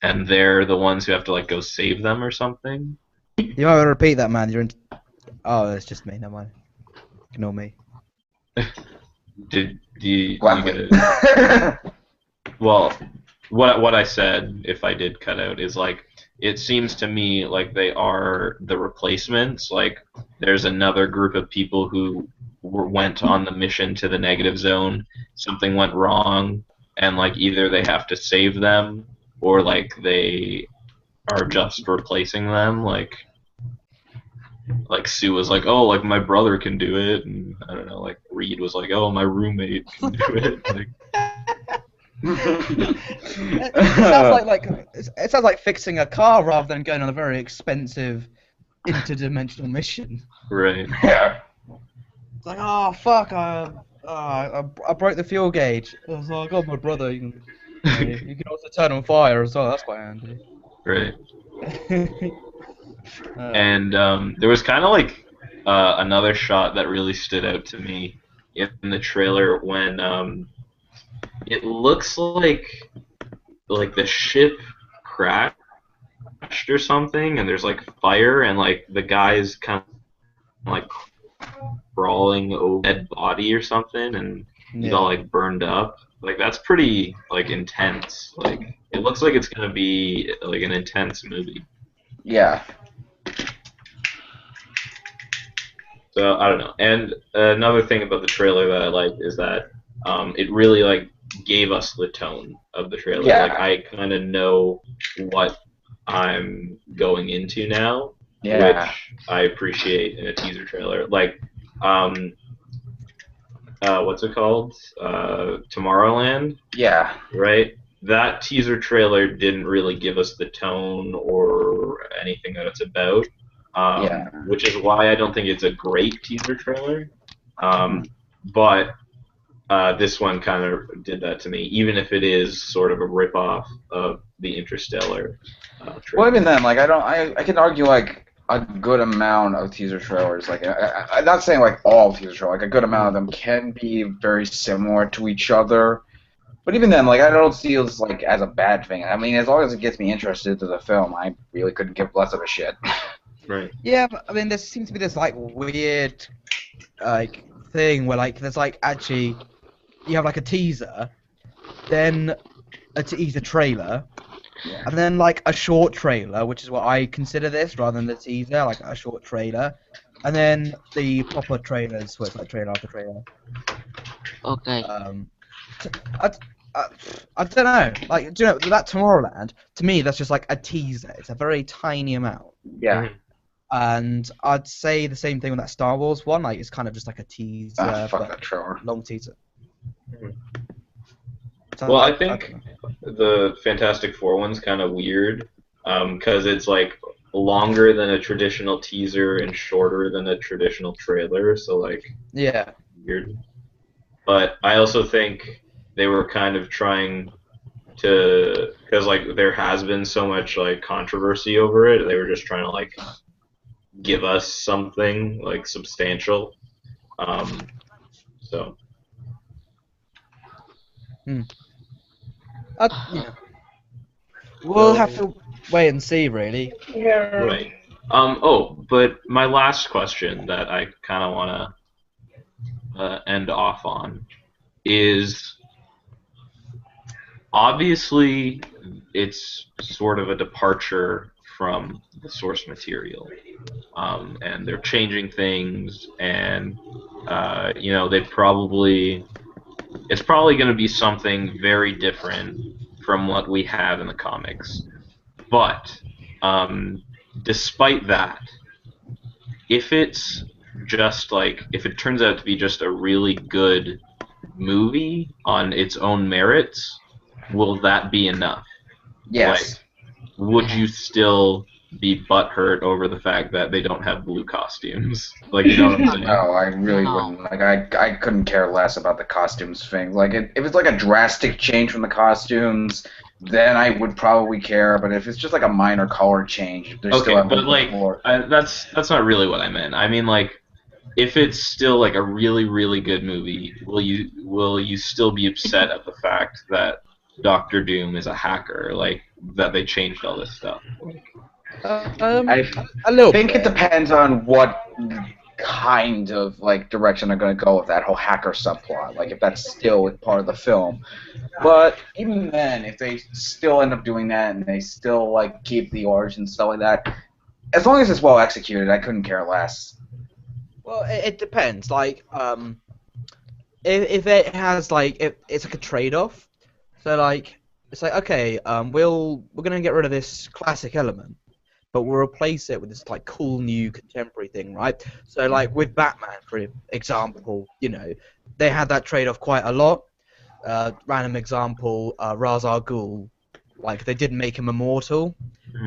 and they're the ones who have to, like, go save them or something. You might want to repeat that, man. You're in. Oh, it's just me. Never mind. Ignore me. Do you Gladly. get it? Well, what I said, if I did cut out, is like it seems to me like they are the replacements. Like there's another group of people who went on the mission to the negative zone. Something went wrong, and like either they have to save them, or like they are just replacing them. Like Sue was like, oh, like my brother can do it, and I don't know. Like Reed was like, oh, my roommate can do it. Like, it sounds like fixing a car rather than going on a very expensive interdimensional mission. right. Yeah. It's like, oh fuck, I broke the fuel gauge. I was like, oh, my brother, you can also turn on fire as well. That's quite handy. Right. And there was kind of like another shot that really stood out to me in the trailer when it looks like the ship crashed or something, and there's like fire, and like the guy's kind of like crawling over a dead body or something, and he's all like burned up. Like that's pretty like intense. Like it looks like it's gonna be like an intense movie. Yeah. So I don't know. And another thing about the trailer that I liked is that it really like gave us the tone of the trailer. Yeah. Like I kind of know what I'm going into now, Yeah. which I appreciate in a teaser trailer. Like, what's it called? Tomorrowland. Yeah. Right. That teaser trailer didn't really give us the tone or anything that it's about. Yeah. Which is why I don't think it's a great teaser trailer. But this one kind of did that to me, even if it is sort of a ripoff of the Interstellar trailer. Well, even then, like I can argue like a good amount of teaser trailers. Like I'm not saying like all teaser trailers. Like a good amount of them can be very similar to each other. But even then, like I don't see it like as a bad thing. I mean, as long as it gets me interested to the film, I really couldn't give less of a shit. Right. Yeah, but I mean, there seems to be this like weird like thing where like there's like actually you have like a teaser, then a teaser trailer, and then like a short trailer, which is what I consider this rather than the teaser, like a short trailer, and then the proper trailers, where it's like trailer after trailer. Okay. I don't know. Like, do you know that Tomorrowland? To me, that's just like a teaser. It's a very tiny amount. Yeah. And I'd say the same thing with that Star Wars one. Like, it's kind of just like a teaser, Fuck but that trailer. long teaser. So Well, I think the Fantastic Four one's kind of weird because it's like longer than a traditional teaser and shorter than a traditional trailer. So like, yeah. weird. But I also think they were kind of trying to, because like there has been so much like controversy over it. They were just trying to like give us something like substantial. So. Yeah. We'll have to wait and see, really. Yeah. Right. Oh, but my last question that I kind of want to end off on is obviously it's sort of a departure from the source material, and they're changing things, and you know it's probably going to be something very different from what we have in the comics. But despite that, if it's just like if it turns out to be just a really good movie on its own merits, will that be enough? Yes. Like, would you still be butthurt over the fact that they don't have blue costumes? Like, you know what I'm saying? No, I really No. wouldn't. Like, I couldn't care less about the costumes thing. Like, if it's like a drastic change from the costumes, then I would probably care. But if it's just like a minor color change, there's still Okay, but like that's not really what I meant. I mean, like, if it's still like a really really good movie, will you still be upset at the fact that Doctor Doom is a hacker? Like that they changed all this stuff. I A little think bit. it depends on what kind of like direction they're going to go with that whole hacker subplot. Like if that's still part of the film. But even then, if they still end up doing that and they still like keep the origin stuff like that, as long as it's well executed, I couldn't care less. Well, it depends. Like, if it has like if it's like a trade-off, so like it's like okay, we're gonna get rid of this classic element, but we'll replace it with this like cool new contemporary thing, right? So like with Batman, for example, they had that trade-off quite a lot. Random example, Ra's al Ghul, like they didn't make him immortal,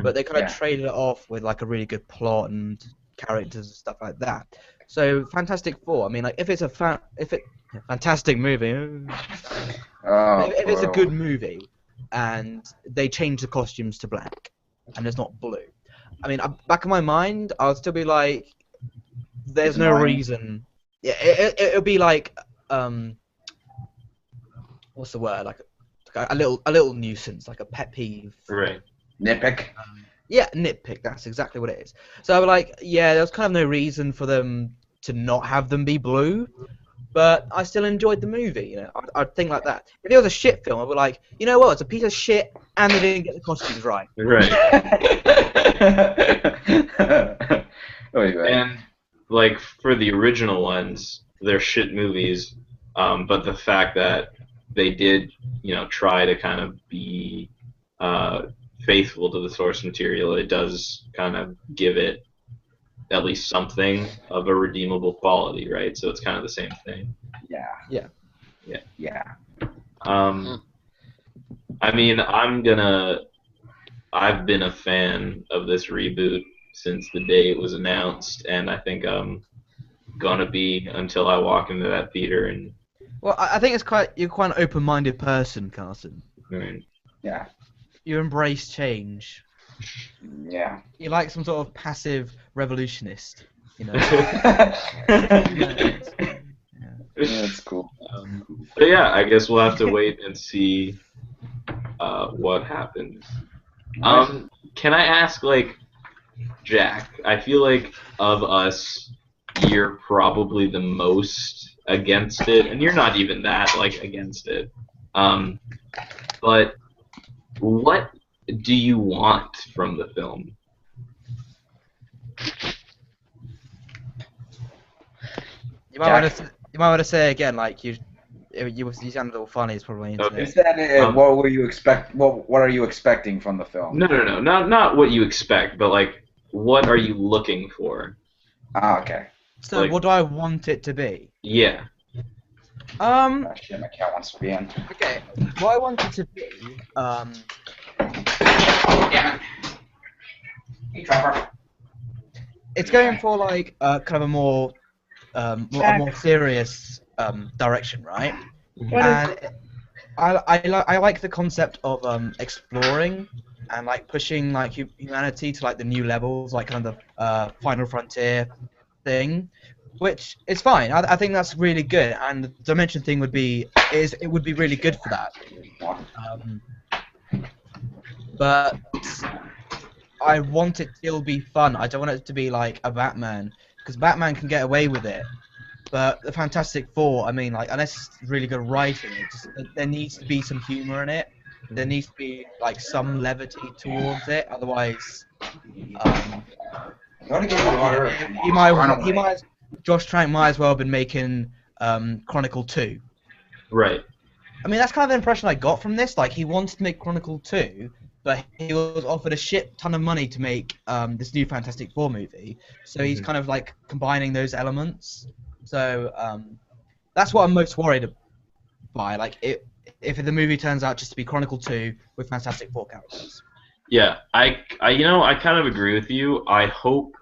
but they kind of Yeah. traded it off with like a really good plot and characters and stuff like that. So Fantastic Four, I mean, like if it's a fantastic movie, Oh, if it's a bro. good movie, and they change the costumes to black, and it's not blue, I mean, back in my mind, I'll still be like, there's It's no annoying. reason. Yeah, it'll be like, what's the word? Like a little nuisance, like a pet peeve. Right. Nitpick. Yeah, nitpick. That's exactly what it is. So like, yeah, there's kind of no reason for them to not have them be blue, but I still enjoyed the movie. I'd think like that. If it was a shit film, I'd be like, you know what? It's a piece of shit, and they didn't get the costumes right. Right. Anyway. And like for the original ones, they're shit movies, but the fact that they did, try to kind of be faithful to the source material, it does kind of give it at least something of a redeemable quality, right? So it's kind of the same thing. Yeah. I mean, I've been a fan of this reboot since the day it was announced, and I think I'm gonna be until I walk into that theater and. Well, I think you're quite an open-minded person, Carson. Yeah. You embrace change. Yeah. You're like some sort of passive revolutionist, That's cool. But yeah, I guess we'll have to wait and see what happens. Can I ask, like, Jack? I feel like of us, you're probably the most against it, and you're not even that like against it. But what do you want from the film? You might want to say again, like you sound a little funny. It's probably internet. Okay. Is that what were you expect? What are you expecting from the film? No, not what you expect, but like, what are you looking for? Ah, okay. So like- what do I want it to be? Yeah. Oh, shit, my cat wants to be in. Okay. What I want it to be, Yeah. Hey, Trevor. it's going for like kind of a more serious direction, right? What is And I like the concept of exploring and like pushing like humanity to like the new levels, like kind of the Final Frontier thing, which is fine. I think that's really good, and the dimension thing would be really good for that. But I want it to still be fun. I don't want it to be like a Batman, because Batman can get away with it. But the Fantastic Four, I mean, like, unless it's really good writing, there needs to be some humor in it. There needs to be like some levity towards it. Otherwise, You want to get the water? Josh Trank might as well have been making Chronicle 2. Right. I mean, that's kind of the impression I got from this. Like, he wanted to make Chronicle 2, but he was offered a shit ton of money to make this new Fantastic Four movie. So he's kind of like combining those elements. So that's what I'm most worried by. Like, if the movie turns out just to be Chronicle 2 with Fantastic Four characters. Yeah, I kind of agree with you. I hope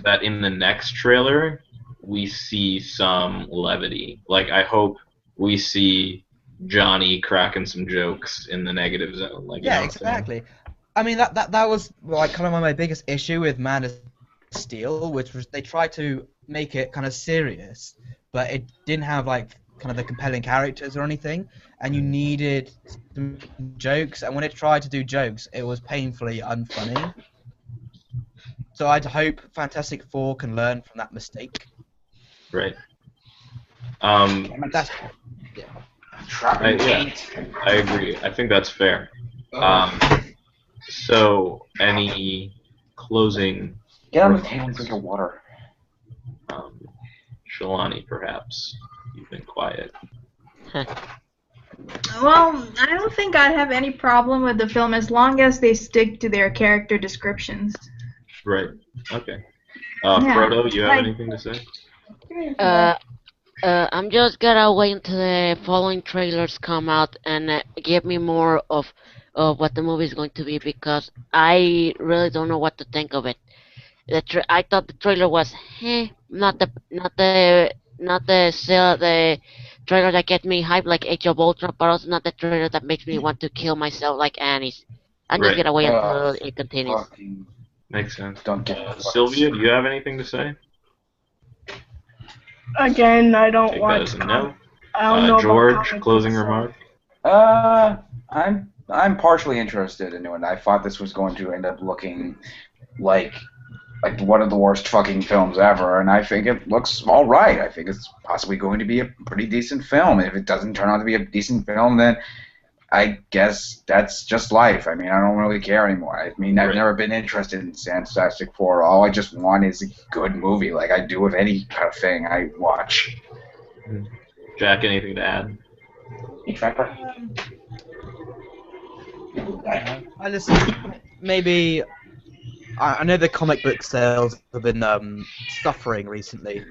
that in the next trailer we see some levity. Like, I hope we see Johnny cracking some jokes in the negative zone. Like, Yeah, exactly. I mean, that was like kind of my biggest issue with Man of Steel, which was they tried to make it kind of serious, but it didn't have like kind of the compelling characters or anything, and you needed some jokes. And when it tried to do jokes, it was painfully unfunny. So I'd hope Fantastic Four can learn from that mistake. Right. That's I agree. I think that's fair. So, any closing Get on the table and remarks? drink your water. Shalani, perhaps. You've been quiet. Well, I don't think I'd have any problem with the film as long as they stick to their character descriptions. Right. Okay. Yeah, Frodo, you have like- anything to say? I'm just gonna wait until the following trailers come out and give me more of what the movie is going to be, because I really don't know what to think of it. I thought the trailer was not the trailer that gets me hyped like Age of Ultron, but also not the trailer that makes me want to kill myself like Annie's. I'm just Right. gonna wait until it continues. Fucking Makes sense. don't get Sylvia, do you have anything to say? Again, I don't Take that watch as a no. I don't know George, about comic closing books, so- remark. I'm partially interested in it. I thought this was going to end up looking like one of the worst fucking films ever, and I think it looks all right. I think it's possibly going to be a pretty decent film. If it doesn't turn out to be a decent film, then I guess that's just life. I mean, I don't really care anymore. I mean, I've Right. never been interested in Fantastic Four. All I just want is a good movie, like I do with any kind of thing I watch. Jack, anything to add? I just maybe I know the comic book sales have been suffering recently.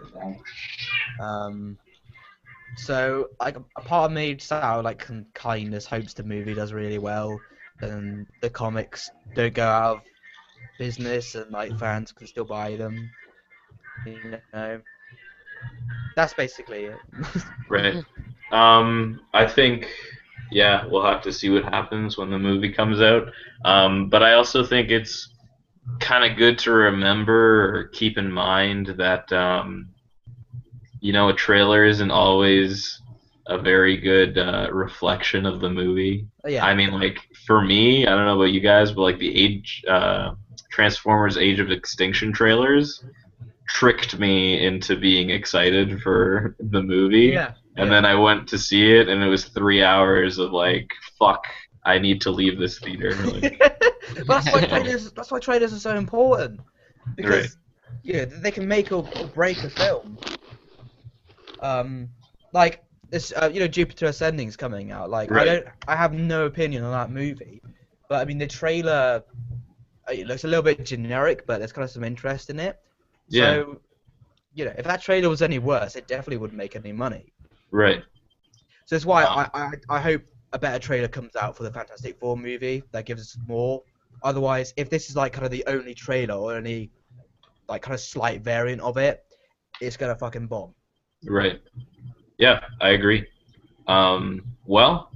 So like a part of me just out of like kindness hopes the movie does really well, and the comics don't go out of business, and like fans can still buy them. You know, that's basically it. Right. I think, yeah, we'll have to see what happens when the movie comes out. But I also think it's kind of good to remember or keep in mind that, a trailer isn't always a very good reflection of the movie. Yeah. I mean, like, for me, I don't know about you guys, but like the Transformers Age of Extinction trailers tricked me into being excited for the movie. Yeah. And then I went to see it, and it was 3 hours of like, fuck, I need to leave this theater. Like, But that's why trailers are so important, because Right. they can make or break a film. Like this, Jupiter Ascending's coming out. Like Right. I have no opinion on that movie, but I mean the trailer, it looks a little bit generic, but there's kind of some interest in it. Yeah. So, if that trailer was any worse, it definitely wouldn't make any money. Right. So that's why I hope a better trailer comes out for the Fantastic Four movie that gives us more. Otherwise, if this is like kind of the only trailer or any like kind of slight variant of it, it's gonna fucking bomb. Right. Yeah, I agree. Well,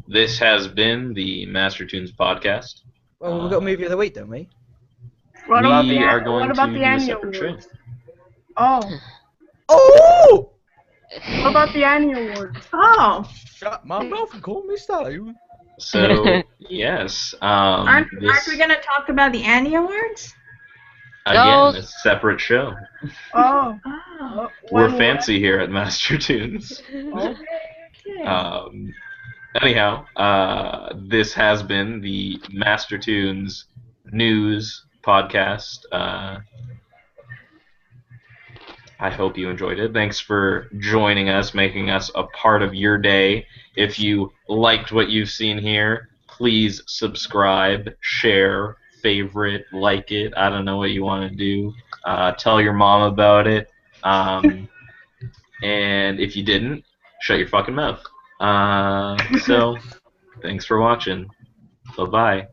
this has been the Master Tunes podcast. Well, we've got a movie of the week, don't we? What about We the are going what about to the do a Annie separate show. Awards? Oh, Oh! what about the Annie Awards? Oh, Shut my mouth and call me Sally. So, yes. aren't This, we gonna talk about the Annie Awards? again, Those- a separate show. Oh, Oh, We're when- fancy here at Master Tunes. Okay. okay. Anyhow, this has been the Master Tunes news podcast. I hope you enjoyed it. Thanks for joining us, making us a part of your day. If you liked what you've seen here, please subscribe, share, favorite, like it. I don't know what you want to do. Tell your mom about it. And if you didn't, shut your fucking mouth. So, thanks for watching. Bye-bye.